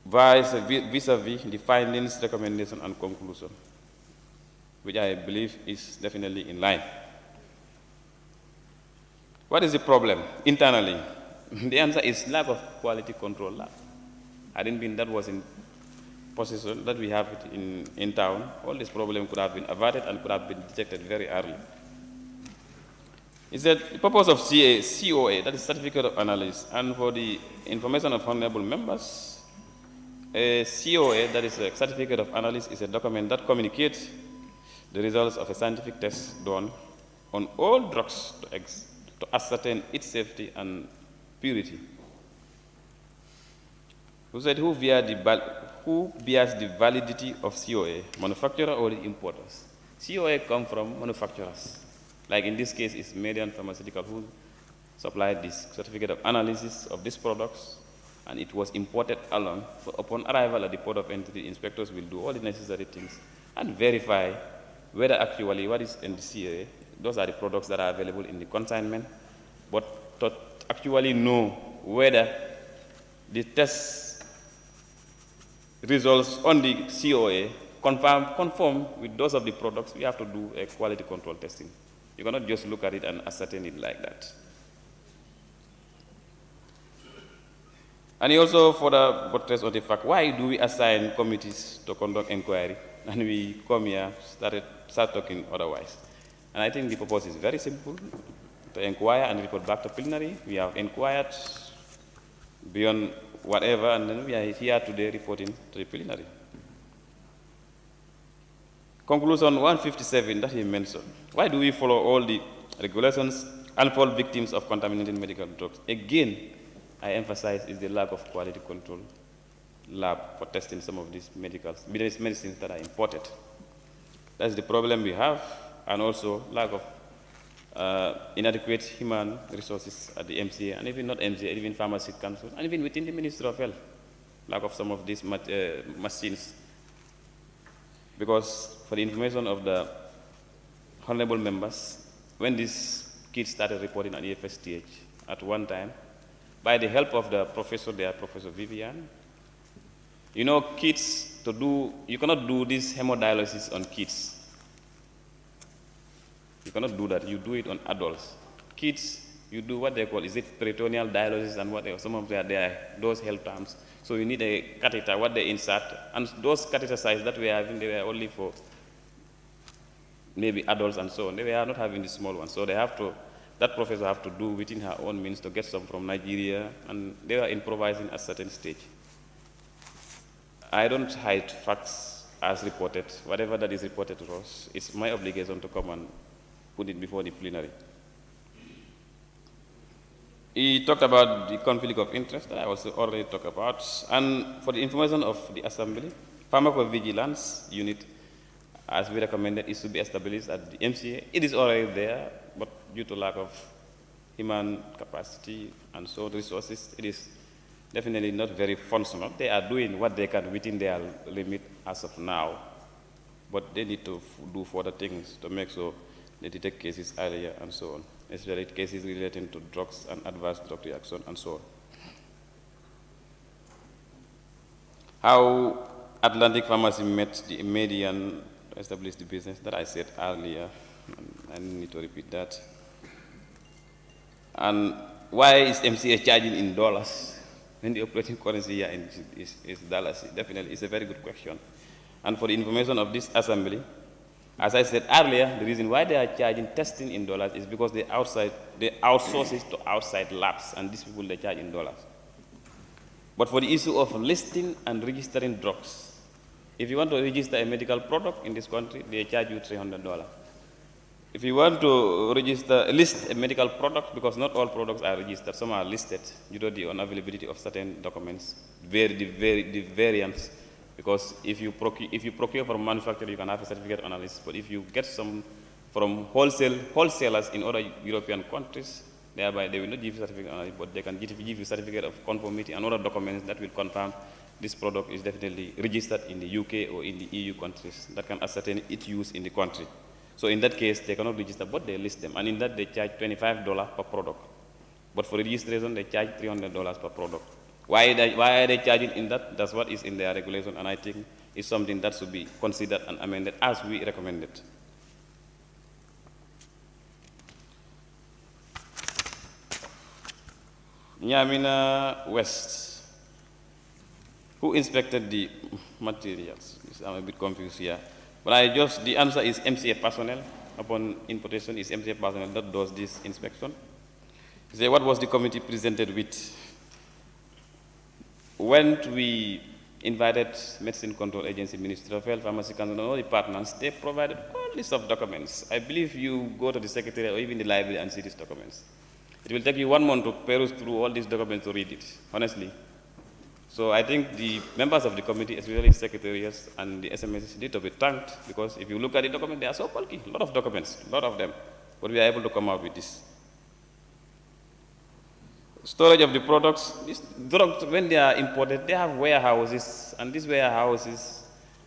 vis-a-vis the findings, recommendation, and conclusion, which I believe is definitely in line. What is the problem internally? The answer is lack of quality control lab. I didn't mean that was in position that we have it in town. All this problem could have been averted and could have been detected very early. Is that the purpose of COA, that is Certificate of Analysis, and for the information of honorable members, a COA, that is a Certificate of Analysis, is a document that communicates the results of a scientific test done on all drugs to ascertain its safety and purity. Who said who bears the validity of COA, manufacturer or the importers? COA come from manufacturers. Like in this case, it's Median Pharmaceutical who supplied this certificate of analysis of these products, and it was imported along. So upon arrival at the port of entry, inspectors will do all the necessary things and verify whether actually what is in the COA, those are the products that are available in the consignment, but to actually know whether the test results on the COA conform with those of the products, we have to do a quality control testing. You cannot just look at it and ascertain it like that. And he also further buttressed on the fact, why do we assign committees to conduct inquiry and we come here, start talking otherwise? And I think the purpose is very simple, to inquire and report back to plenary. We have inquired beyond whatever, and then we are here today reporting to the plenary. Conclusion 157 that he mentioned. Why do we follow all the regulations and fall victims of contaminated medical drugs? Again, I emphasize is the lack of quality control lab for testing some of these medicines that are imported. That's the problem we have, and also lack of inadequate human resources at the MCA, and even not MCA, even Pharmacy Council, and even within the Ministry of Health, lack of some of these machines. Because for the information of the honorable members, when these kids started reporting at EFSTH at one time, by the help of the professor there, Professor Vivian, you know, kids you cannot do this hemodialysis on kids. You cannot do that. You do it on adults. Kids, you do what they call, is it peritoneal dialysis and what else? Some of those health terms. So you need a catheter, what they insert. And those catheter size that we are having, they were only for maybe adults and so on. They were not having the small ones. So they have to, that professor have to do within her own means to get some from Nigeria, and they are improvising at a certain stage. I don't hide facts as reported. Whatever that is reported to us, it's my obligation to come and put it before the plenary. He talked about the conflict of interest that I also already talked about. And for the information of the Assembly, Pharmacovigilance Unit as we recommended, is to be established at the MCA. It is already there, but due to lack of human capacity and so resources, it is definitely not very functional. They are doing what they can within their limit as of now, but they need to do further things to make sure they detect cases earlier and so on, especially cases relating to drugs and adverse drug reaction and so on. How Atlantic Pharmacy met the median to establish the business, that I said earlier, and I need to repeat that. And why is MCA charging in dollars when the operating currency here is dollars? Definitely, it's a very good question. And for the information of this assembly, as I said earlier, the reason why they are charging testing in dollars is because they outsource it to outside labs, and these people they charge in dollars. But for the issue of listing and registering drugs, if you want to register a medical product in this country, they charge you $300. If you want to list a medical product, because not all products are registered, some are listed due to the unavailability of certain documents, the variants. Because if you procure from manufacturer, you can have a certificate on a list. But if you get some from wholesalers in other European countries, thereby they will not give you certificate on a list, but they can give you certificate of conformity and other documents that will confirm this product is definitely registered in the UK or in the EU countries that can ascertain its use in the country. So in that case, they cannot register, but they list them. And in that, they charge $25 per product. But for registration, they charge $300 per product. Why are they charging in that? That's what is in their regulation, and I think it's something that should be considered and amended as we recommended. Nyamina West. Who inspected the materials? I'm a bit confused here. But the answer is MCA personnel. Upon importation, is MCA personnel that does this inspection. So what was the committee presented with? When we invited Medicine Control Agency, Ministry of Health, Pharmacy Council, and all the partners, they provided all list of documents. I believe you go to the secretariat or even the library and see these documents. It will take you 1 month to peruse through all these documents to read it, honestly. So I think the members of the committee, especially secretariats and the SMSs, need to be thanked, because if you look at the document, they are so bulky, a lot of documents, a lot of them. But we are able to come out with this. Storage of the products. These drugs, when they are imported, they have warehouses, and these warehouses,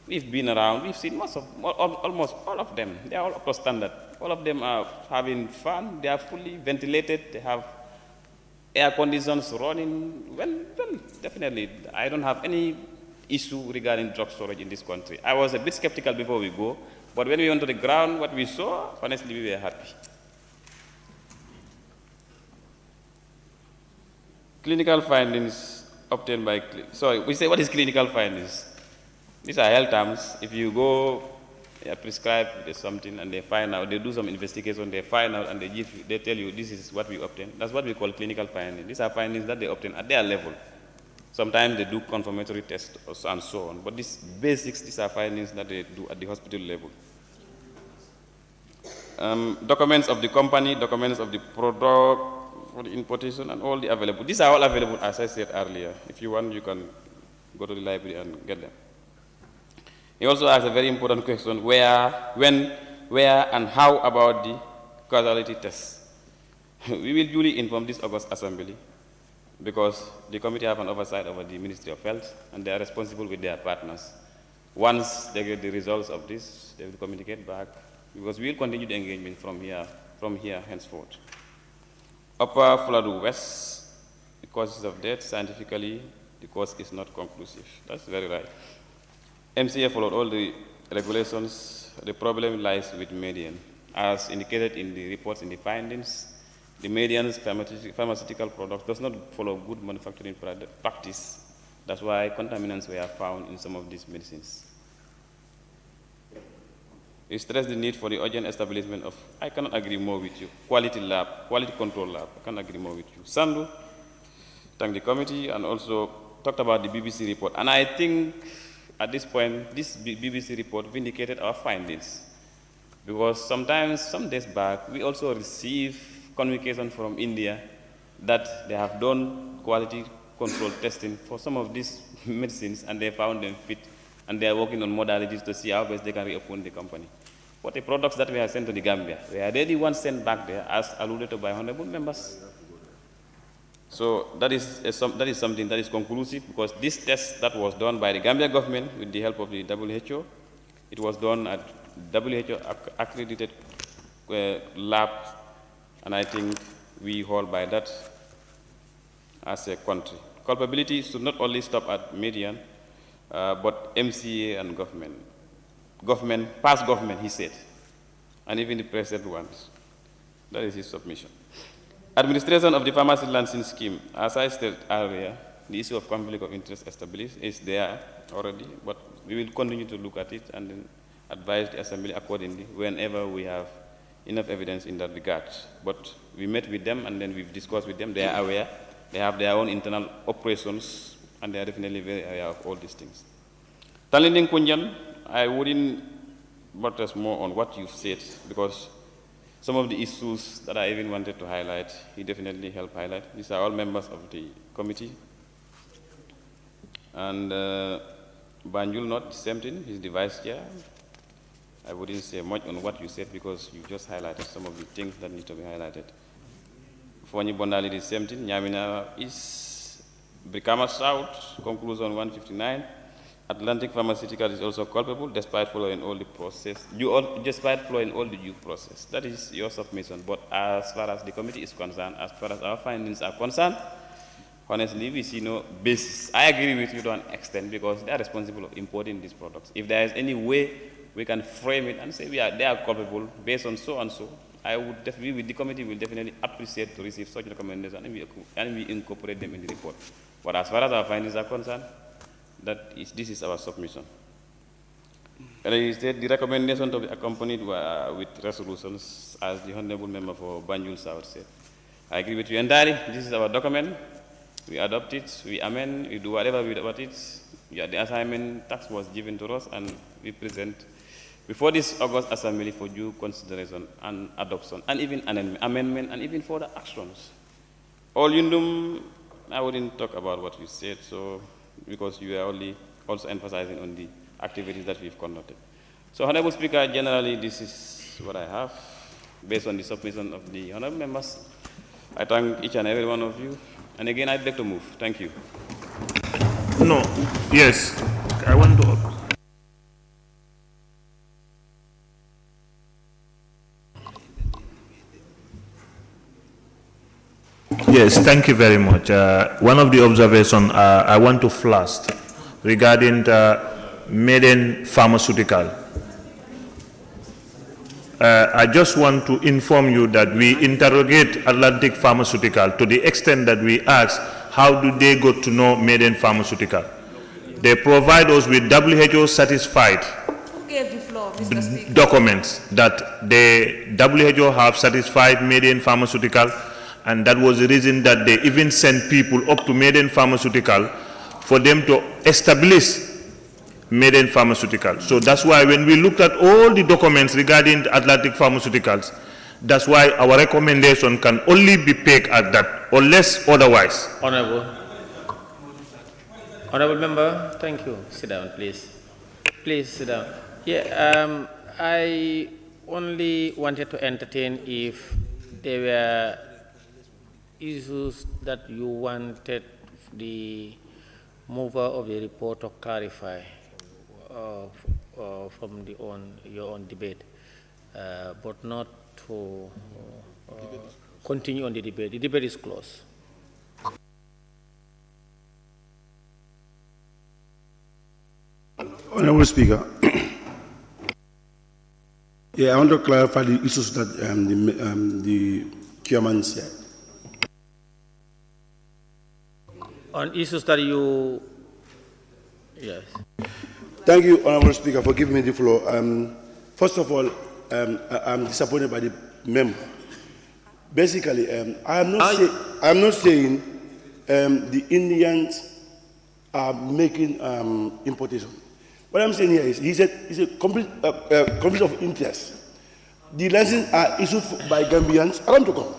we've been around, we've seen almost all of them. They are all up to standard. All of them are having fan, they are fully ventilated, they have air conditions running. Well, definitely, I don't have any issue regarding drug storage in this country. I was a bit skeptical before we go, but when we went to the ground, what we saw, honestly, we were happy. Clinical findings obtained by, we say what is clinical findings? These are health terms. If you go prescribe something and they find out, they do some investigation, they find out and they tell you this is what we obtain. That's what we call clinical findings. These are findings that they obtain at their level. Sometimes they do confirmatory tests and so on, but these basics, these are findings that they do at the hospital level. Documents of the company, documents of the product, for the importation, and all the available. These are all available, as I said earlier. If you want, you can go to the library and get them. He also asked a very important question: where, when, where, and how about the causality tests? We will duly inform this August Assembly, because the committee have an oversight over the Ministry of Health, and they are responsible with their partners. Once they get the results of this, they will communicate back, because we will continue the engagement from here henceforth. Upper Fuladu West, the causes of death, scientifically, the cause is not conclusive. That's very right. MCA followed all the regulations. The problem lies with median. As indicated in the reports in the findings, the median's pharmaceutical product does not follow good manufacturing practice. That's why contaminants were found in some of these medicines. We stress the need for the urgent establishment of, I cannot agree more with you, quality lab, quality control lab. I cannot agree more with you. Sandu thanked the committee and also talked about the BBC report. And I think at this point, this BBC report vindicated our findings. Because sometimes, some days back, we also received communication from India that they have done quality control testing for some of these medicines and they found them fit and they are working on modalities to see how best they can reopen the company. But the products that we have sent to the Gambia, we are already one sent back there, as alluded to by honorable members. So that is something that is conclusive, because this test that was done by the Gambia government with the help of the WHO, it was done at WHO accredited labs, and I think we hold by that as a country. Culpability should not only stop at median, but MCA and government. Past government, he said, and even the present ones. That is his submission. Administration of the pharmacy licensing scheme. As I said earlier, the issue of conflict of interest established is there already, but we will continue to look at it and then advise the Assembly accordingly whenever we have enough evidence in that regard. But we met with them and then we've discussed with them. They are aware. They have their own internal operations, and they are definitely very aware of all these things. Talinding Kunjan, I wouldn't buttress more on what you've said, because some of the issues that I even wanted to highlight, he definitely helped highlight. These are all members of the committee. And Banjul, not the same thing, he's the vice chair. I wouldn't say much on what you said, because you just highlighted some of the things that need to be highlighted. Fonyi Bondali, the same thing. Nyamina East, Brikama South, conclusion 159. Atlantic Pharmaceutical is also culpable despite following all the process. Despite following all the due process. That is your submission. But as far as the committee is concerned, as far as our findings are concerned, honestly, we see no basis. I agree with you to an extent, because they are responsible of importing these products. If there is any way we can frame it and say they are culpable based on so and so, I would definitely, the committee will definitely appreciate to receive such recommendations, and we incorporate them in the report. But as far as our findings are concerned, this is our submission. And I said the recommendation to be accompanied with resolutions, as the honorable member for Banjul South said. I agree with you entirely. This is our document. We adopt it, we amend, we do whatever we do about it. Yeah, the assignment task was given to us, and we present before this August Assembly for due consideration and adoption, and even an amendment, and even further actions. All Yundum, I wouldn't talk about what you said, so because you are only also emphasizing on the activities that we've conducted. So, Honorable Speaker, generally this is what I have, based on the submission of the honorable members. I thank each and every one of you, and again, I'd like to move. Thank you.
No, yes, I want to. Yes, thank you very much. One of the observations I want to flash regarding Maiden Pharmaceutical. I just want to inform you that we interrogate Atlantic Pharmaceutical to the extent that we ask, how do they go to know Maiden Pharmaceutical? They provide us with WHO certified documents that the WHO have certified Maiden Pharmaceutical, and that was the reason that they even sent people up to Maiden Pharmaceutical for them to establish Maiden Pharmaceutical. So that's why when we looked at all the documents regarding Atlantic Pharmaceuticals, that's why our recommendation can only be pegged at that, unless otherwise.
Honorable member, thank you. Sit down, please. Please sit down. Yeah, I only wanted to entertain if there were issues that you wanted the mover of the report to clarify from your own debate, but not to continue on the debate. The debate is closed.
Honorable Speaker, yeah, I want to clarify the issues that the chairman said.
On issues that you, yes.
Thank you, Honorable Speaker, for giving me the floor. First of all, I'm disappointed by the member. Basically, I'm not saying the Indians are making importation. What I'm saying here is, he said it's a complete conflict of interest. The licenses are issued by Gambians. Allow me to come.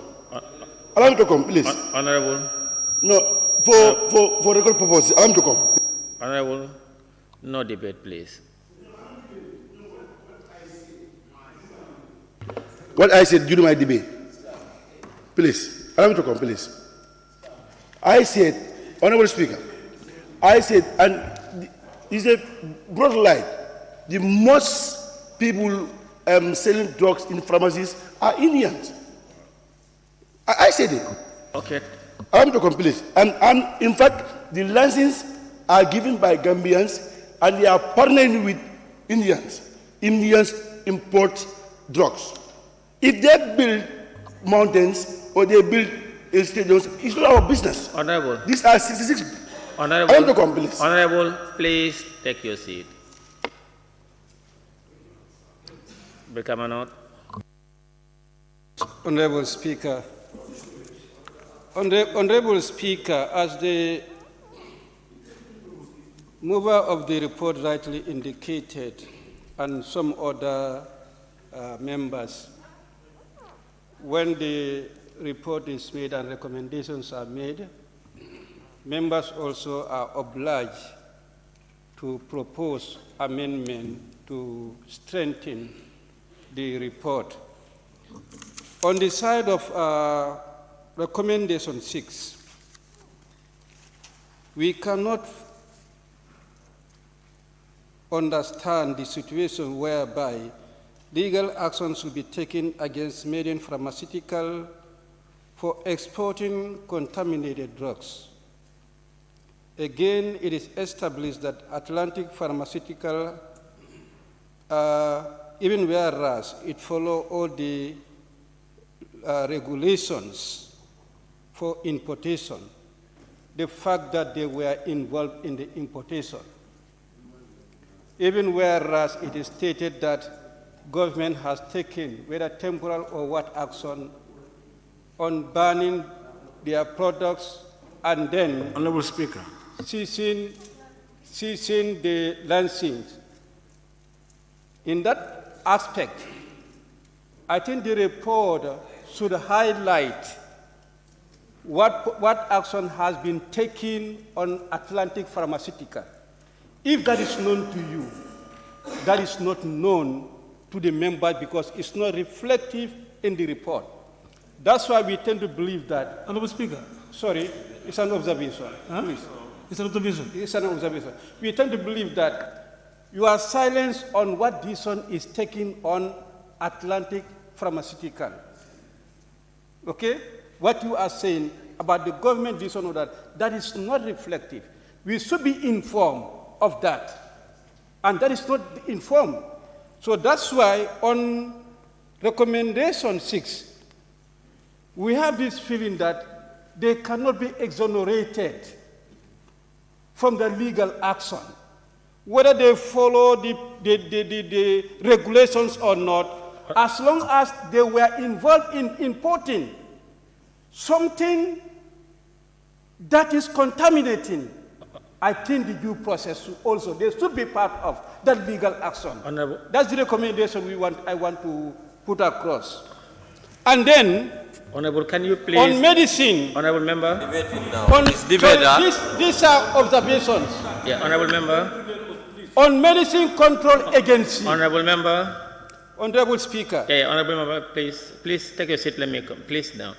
Allow me to come, please.
Honorable.
No, for record purposes, allow me to come.
Honorable. No debate, please.
What I said during my debate, please, allow me to come, please. I said, Honorable Speaker, I said, and it's a broad light, the most people selling drugs in pharmacies are Indians. I said it.
Okay.
Allow me to come, please. And in fact, the licenses are given by Gambians and they are partnering with Indians. Indians import drugs. If they build mountains or they build stadiums, it's not our business.
Honorable.
These are 66.
Honorable.
I want to come, please.
Honorable, please take your seat. Brikamanot.
Honorable Speaker. Honorable Speaker, as the mover of the report rightly indicated, and some other members, when the report is made and recommendations are made, members also are obliged to propose amendment to strengthen the report. On the side of recommendation 6, we cannot understand the situation whereby legal action should be taken against Median Pharmaceutical for exporting contaminated drugs. Again, it is established that Atlantic Pharmaceutical, even whereas it follows all the regulations for importation, the fact that they were involved in the importation, even whereas it is stated that government has taken, whether temporal or what action, on banning their products and then
Honorable Speaker.
ceasing the licensing. In that aspect, I think the report should highlight what action has been taken on Atlantic Pharmaceutical. If that is known to you, that is not known to the members because it's not reflective in the report. That's why we tend to believe that.
Honorable Speaker.
Sorry, it's an observation.
Huh?
Please.
It's an observation.
It's an observation. We tend to believe that you are silent on what decision is taken on Atlantic Pharmaceutical. Okay? What you are saying about the government decision of that is not reflective. We should be informed of that. And that is not informed. So that's why on recommendation 6, we have this feeling that they cannot be exonerated from the legal action. Whether they follow the regulations or not, as long as they were involved in importing something that is contaminating, I think the due process should also, they should be part of that legal action.
Honorable.
That's the recommendation I want to put across. And then,
Honorable, can you please?
on medicine.
Honorable member.
These are observations.
Yeah, honorable member.
On medicine control agency.
Honorable member.
Honorable Speaker.
Yeah, honorable member, please take your seat. Let me come. Please now.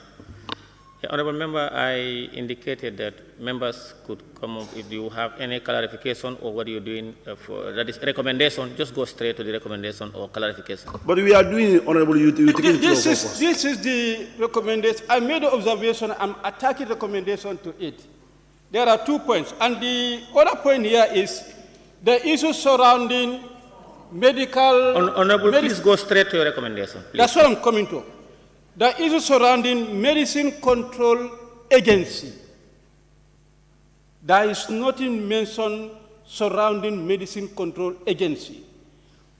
Yeah, honorable member, I indicated that members could come up if you have any clarification or what you're doing for that is recommendation. Just go straight to the recommendation or clarification.
But we are doing it, Honorable.
This is the recommendation. I made the observation. I'm attacking recommendation to it. There are 2 points, and the other point here is the issue surrounding medical.
Honorable, please go straight to your recommendation. Please.
That's what I'm coming to. The issue surrounding Medicine Control Agency. There is nothing mentioned surrounding Medicine Control Agency.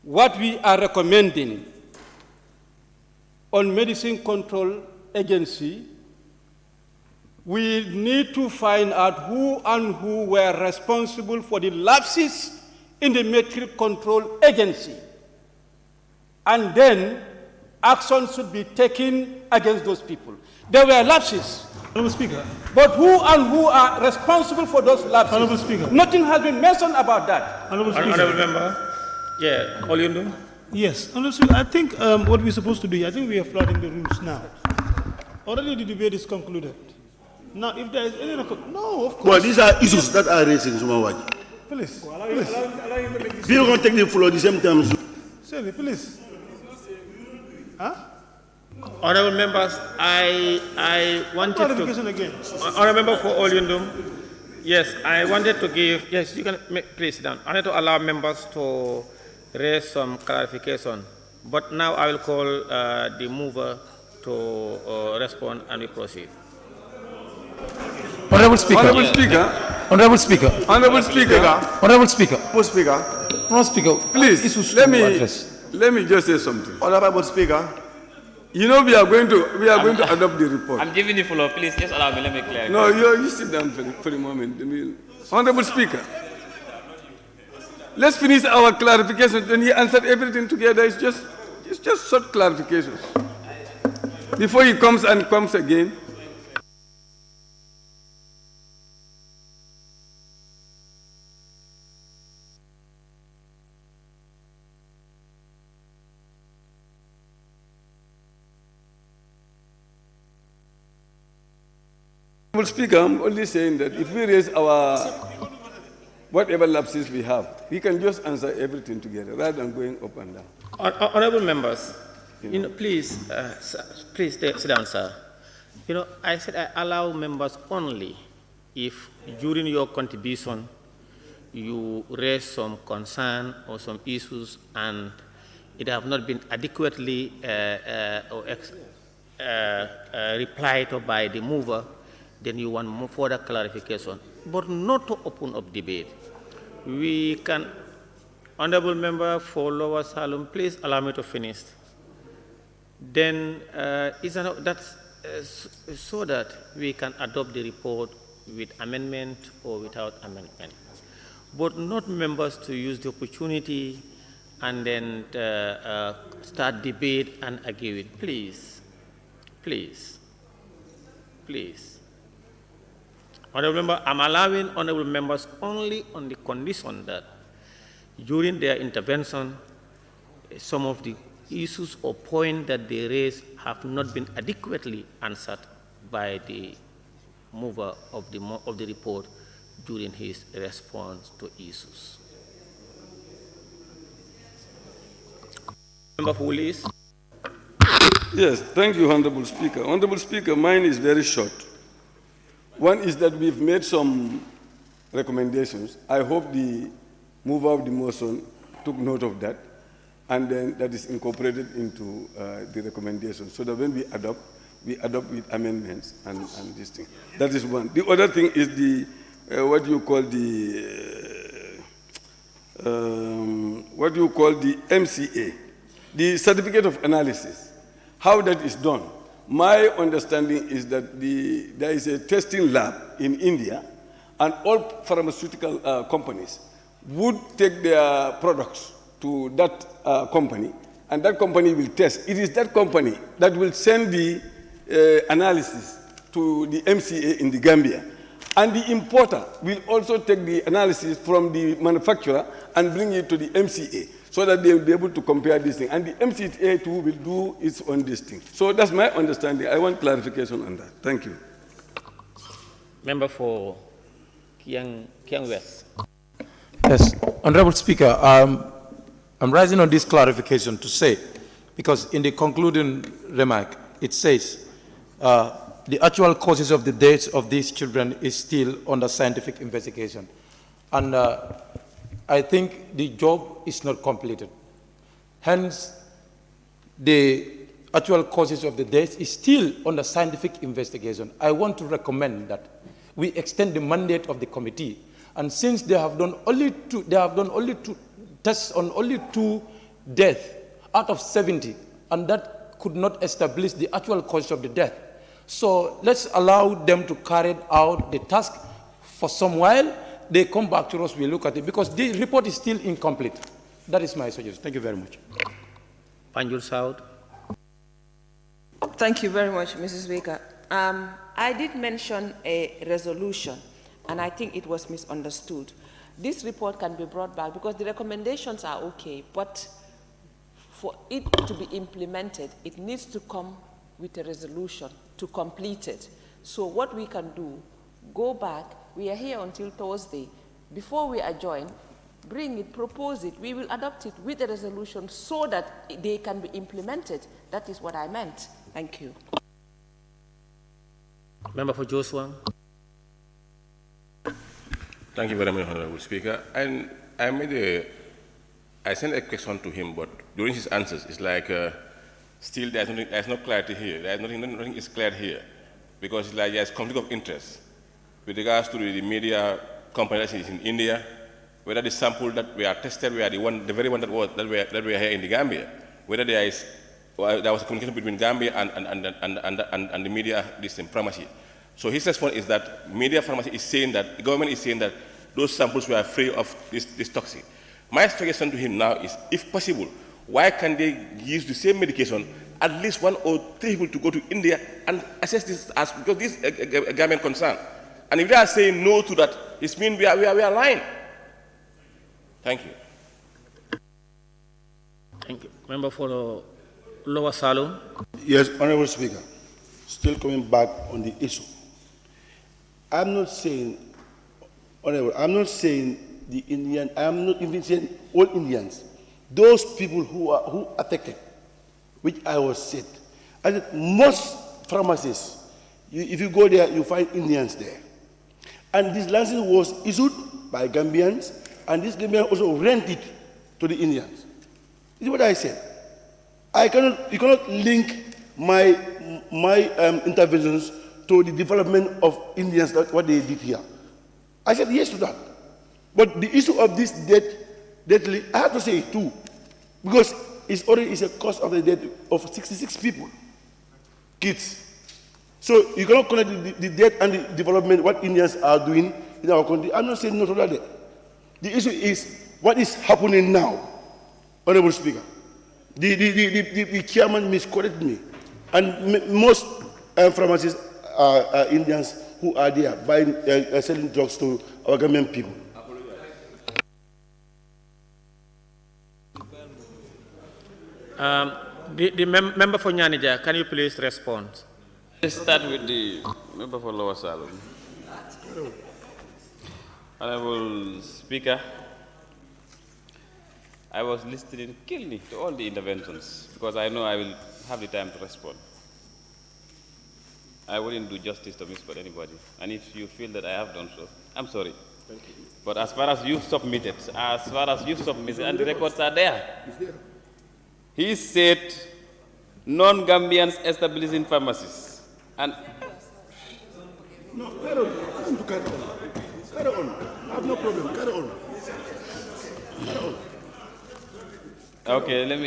What we are recommending on Medicine Control Agency, we need to find out who were responsible for the lapses in the Medicine Control Agency. And then action should be taken against those people. There were lapses.
Honorable Speaker.
But who are responsible for those lapses?
Honorable Speaker.
Nothing has been mentioned about that.
Honorable Speaker.
Honorable Member. Yeah, Oliundu.
Yes, Honorable Speaker, I think what we're supposed to do, I think we are flooding the rooms now. Already the debate is concluded. Now, if there is any... No, of course.
Well, these are issues that are raised in Sumawaji.
Please.
People going to take the floor at the same time.
Sorry, please. Huh?
Honorable members, I wanted
Clarification again.
Honorable member for Oliundum. Yes, I wanted to give, yes, you can, please sit down. I wanted to allow members to raise some clarification. But now I will call the mover to respond and we proceed.
Honorable Speaker.
Honorable Speaker.
Honorable Speaker.
Honorable Speaker.
Honorable Speaker.
Honorable Speaker.
Honorable Speaker.
Please, let me just say something.
Honorable Speaker.
You know we are going to adopt the report.
I'm giving you floor, please. Just allow me. Let me clear.
No, you sit down for the moment. Honorable Speaker. Let's finish our clarification. When he answered everything together, it's just short clarifications. Before he comes again. Honorable Speaker, I'm only saying that if we raise our whatever lapses we have, we can just answer everything together rather than going up and down.
Honorable members, please, please sit down, sir. I said I allow members only if during your contribution you raise some concern or some issues and it have not been adequately replied to by the mover, then you want more further clarification, but not to open up debate. We can, Honorable Member for Lower Salem, please allow me to finish. Then that's so that we can adopt the report with amendment or without amendment, but not members to use the opportunity and then start debate and arguing. Please, please, please. Honorable Member, I'm allowing honorable members only on the condition that during their intervention, some of the issues or points that they raise have not been adequately answered by the mover of the report during his response to issues. Member for Willis.
Yes, thank you, Honorable Speaker. Honorable Speaker, mine is very short. One is that we've made some recommendations. I hope the mover of the motion took note of that, and then that is incorporated into the recommendations, so that when we adopt with amendments and this thing. That is one. The other thing is the what you call the MCA, the certificate of analysis. How that is done. My understanding is that there is a testing lab in India, and all pharmaceutical companies would take their products to that company, and that company will test. It is that company that will send the analysis to the MCA in the Gambia. And the importer will also take the analysis from the manufacturer and bring it to the MCA, so that they will be able to compare this thing. And the MCA too will do its own this thing. So that's my understanding. I want clarification on that. Thank you.
Member for Kiang West.
Yes, Honorable Speaker, I'm rising on this clarification to say, because in the concluding remark, it says, the actual causes of the deaths of these children is still under scientific investigation. And I think the job is not completed. Hence, the actual causes of the deaths is still under scientific investigation. I want to recommend that we extend the mandate of the committee. And since they have done only two tests on only 2 deaths out of 70, and that could not establish the actual cause of the death. So let's allow them to carry out the task for some while. They come back to us, we look at it, because the report is still incomplete. That is my suggestion. Thank you very much.
BANJUL South.
Thank you very much, Mrs. Speaker.
I did mention a resolution, and I think it was misunderstood. This report can be brought back because the recommendations are okay, but for it to be implemented, it needs to come with a resolution to complete it. So what we can do, go back, we are here until Thursday. Before we adjourn, bring it, propose it, we will adopt it with a resolution so that they can be implemented. That is what I meant. Thank you.
Member for Joshua.
Thank you very much, Honorable Speaker. And I sent a question to him, but during his answers, it's like still there's no clarity here. Nothing is clear here, because it's like there's conflict of interest with regards to the media company that is in India, whether the sample that we are tested, we are the very one that we are here in the Gambia, whether there was a communication between Gambia and the media pharmacy. So his response is that media pharmacy is saying that the government is saying that those samples were free of this toxin. My suggestion to him now is, if possible, why can't they use the same medication, at least 1 or 3 people to go to India and assess this, because this is a Gambian concern. And if they are saying no to that, it means we are lying. Thank you.
Thank you. Member for the Lower Salon.
Yes, Honorable Speaker. Still coming back on the issue. I'm not saying, Honorable, I'm not saying the Indian, I'm not even saying all Indians. Those people who are affected, which I was said. I said most pharmacies, if you go there, you find Indians there. And this license was issued by Gambians, and this Gambian also rented to the Indians. This is what I said. You cannot link my interventions to the development of Indians, that's what they did here. I said yes to that. But the issue of this deathly, I have to say it too, because it's already a cause of the death of 66 people, kids. So you cannot connect the death and the development, what Indians are doing in our country. I'm not saying no to that. The issue is what is happening now, Honorable Speaker. The chairman misquoted me, and most pharmacists are Indians who are there buying, selling drugs to our Gambian people.
The member for Nyanija, can you please respond?
Let's start with the member for Lower Salon. Honorable Speaker, I was listening keenly to all the interventions because I know I will have the time to respond. I wouldn't do justice to misquote anybody. And if you feel that I have done so, I'm sorry. Thank you. But as far as you've submitted, and the records are there, he said non-Gambians establishing pharmacies. And
no, carry on. Carry on. I have no problem. Carry on. Carry on.
Okay, let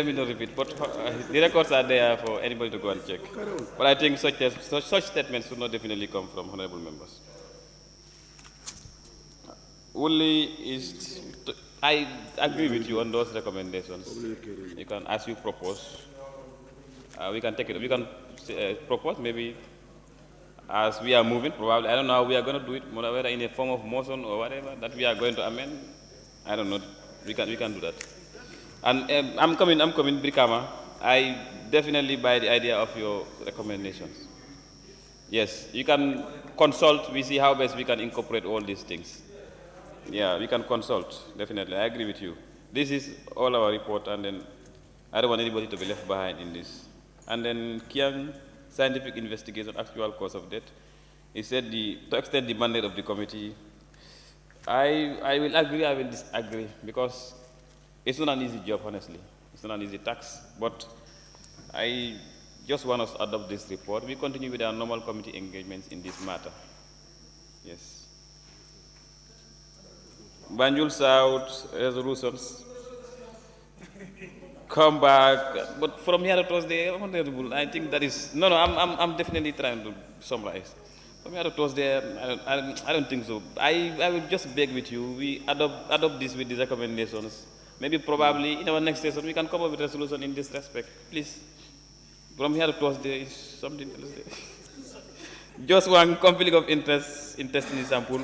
me not repeat. But the records are there for anybody to go and check. But I think such statements should not definitely come from honorable members. Only is I agree with you on those recommendations. You can, as you propose, we can take it. We can propose maybe as we are moving. Probably I don't know how we are going to do it. Whether in a form of motion or whatever that we are going to amend. I don't know. We can do that. And I'm coming, Brikama. I definitely buy the idea of your recommendations. Yes, you can consult. We see how best we can incorporate all these things. Yeah, we can consult, definitely. I agree with you. This is all our report, and then I don't want anybody to be left behind in this. And then Kiang, scientific investigation, actual cause of death. He said to extend the mandate of the committee. I will agree, I will disagree, because it's not an easy job, honestly. It's not an easy task, but I just want us to adopt this report. We continue with our normal committee engagements in this matter. Yes. Banjul South resolutions come back, but from here to Thursday, honorable, I think that is no. I'm definitely trying to summarize. From here to Thursday, I don't think so. I will just beg with you. We adopt this with these recommendations. Maybe probably in our next session we can come up with a resolution in this respect. Please. From here to Thursday is something else.
Just one conflict of interest in testing the sample.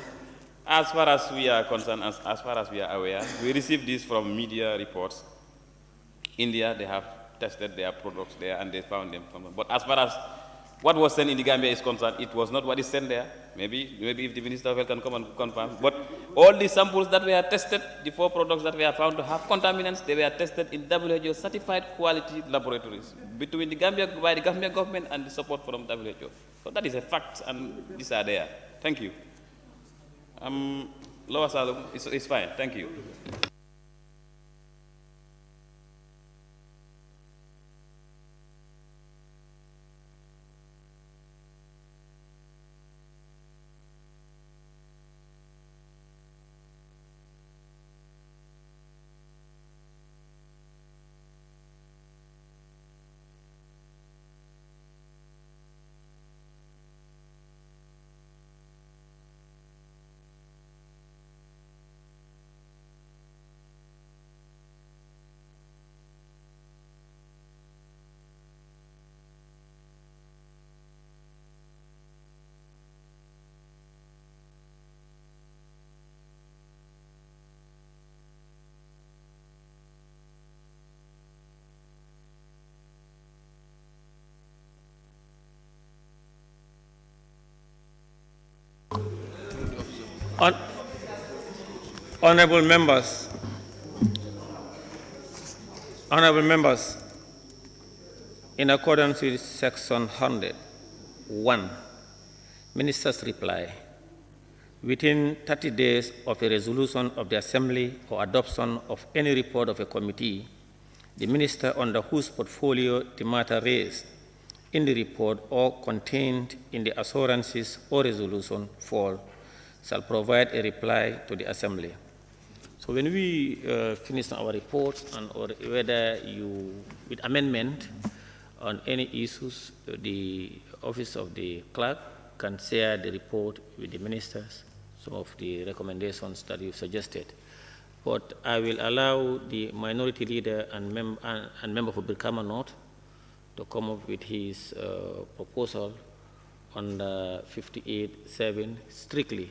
As far as we are concerned, as far as we are aware, we received this from media reports. India, they have tested their products there and they found them. But as far as what was sent in the Gambia is concerned, it was not what is sent there. Maybe if the Minister of Health can come and confirm. But all the samples that were tested, the 4 products that were found to have contaminants, they were tested in WHO certified quality laboratories between the Gambia, by the Gambia government and the support from WHO. So that is a fact, and these are there. Thank you. Lower Salum, it's fine. Thank you.
Honorable members, in accordance with Section 100(1), Minister's reply. Within 30 days of a resolution of the Assembly or adoption of any report of a committee, the Minister under whose portfolio the matter raised in the report or contained in the assurances or resolution fall shall provide a reply to the Assembly. So when we finish our reports and or whether with amendment on any issues, the Office of the Clerk can share the report with the ministers, some of the recommendations that you suggested. But I will allow the minority leader and member for Birkama North to come up with his proposal on the 58.7 strictly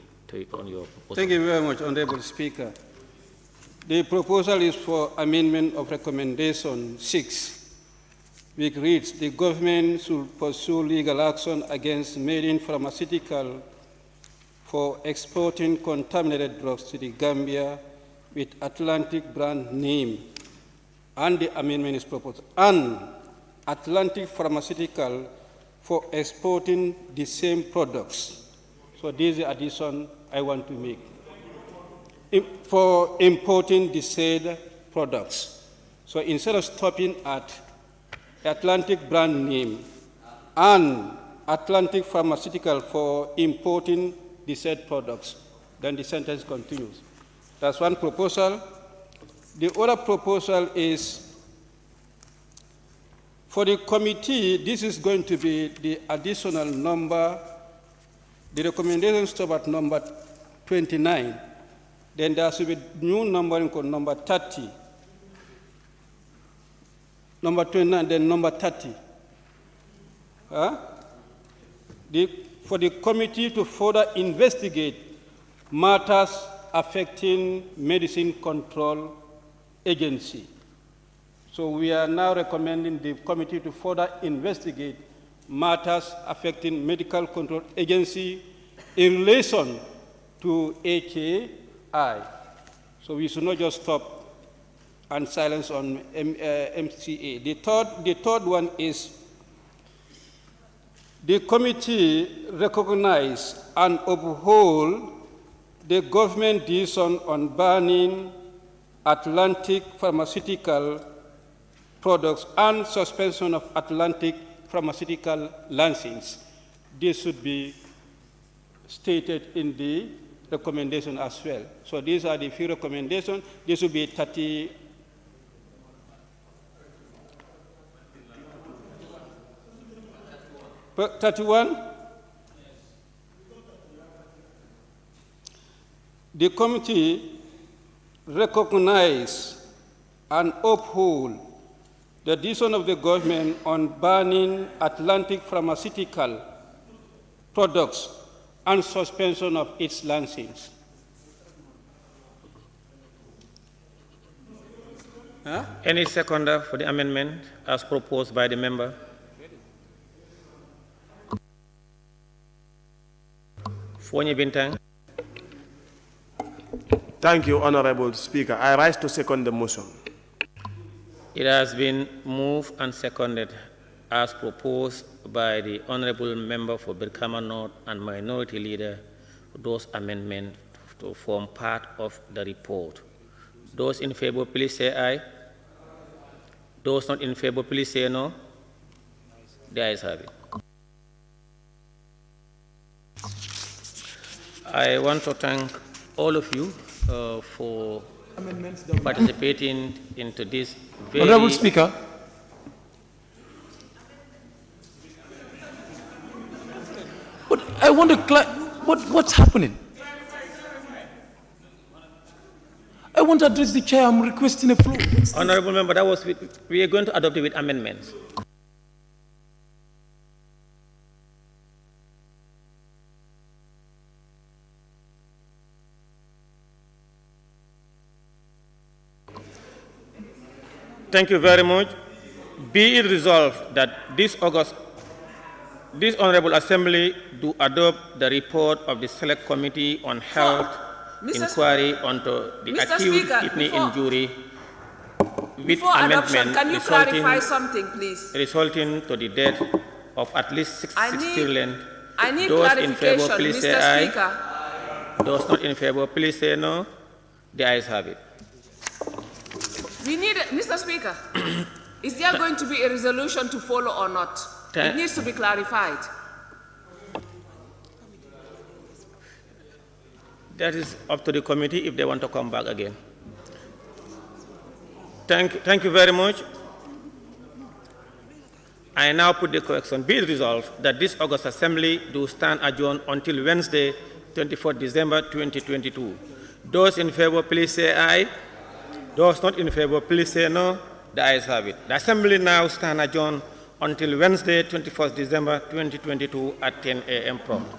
on your proposal.
Thank you very much, Honorable Speaker. The proposal is for amendment of recommendation 6, which reads, the government should pursue legal action against Made-in Pharmaceutical for exporting contaminated drugs to the Gambia with Atlantic brand name. And the amendment is proposed. And Atlantic Pharmaceutical for exporting the same products. So this is the addition I want to make. For importing the said products. So instead of stopping at Atlantic brand name and Atlantic Pharmaceutical for importing the said products, then the sentence continues. That's one proposal. The other proposal is for the committee, this is going to be the additional number. The recommendation stop at number 29. Then there should be new numbering called number 30. Number 29, then number 30. For the committee to further investigate matters affecting Medicine Control Agency. So we are now recommending the committee to further investigate matters affecting Medical Control Agency in relation to HAI. So we should not just stop and silence on MCA. The third one is the committee recognize and uphold the government decision on banning Atlantic Pharmaceutical products and suspension of Atlantic Pharmaceutical license. This should be stated in the recommendation as well. So these are the few recommendations. This will be 31. The committee recognize and uphold the decision of the government on banning Atlantic Pharmaceutical products and suspension of its license. Huh?
Any seconder for the amendment as proposed by the member? Fonyi Bintang.
Thank you, Honorable Speaker. I rise to second the motion.
It has been moved and seconded as proposed by the Honorable Member for Birkama North and Minority Leader, those amendments to form part of the report. Those in favor, please say aye. Those not in favor, please say no. The ayes have it. I want to thank all of you for participating into this very...
Honorable Speaker. But I want to what's happening? I want to address the chair. I'm requesting a floor.
Honorable Member, that was we are going to adopt it with amendments. Thank you very much. Be it resolved that this August, this Honorable Assembly do adopt the report of the Select Committee on Health Inquiry onto the Acute Kidney Injury with amendment
can you clarify something, please?
Resulting to the death of at least 6 children.
I need
Those
clarification,
in favor, please say aye.
Speaker.
Those not in favor, please say no. The ayes have it.
We need, Mr. Speaker, is there going to be a resolution to follow or not? It needs to be clarified.
That is up to the committee if they want to come back again. Thank you very much. I now put the correction. Be it resolved that this August Assembly do stand adjourned until Wednesday, 24th December 2022. Those in favor, please say aye. Those not in favor, please say no. The ayes have it. The Assembly now stand adjourned until Wednesday, 21st December 2022 at 10 a.m. prompt.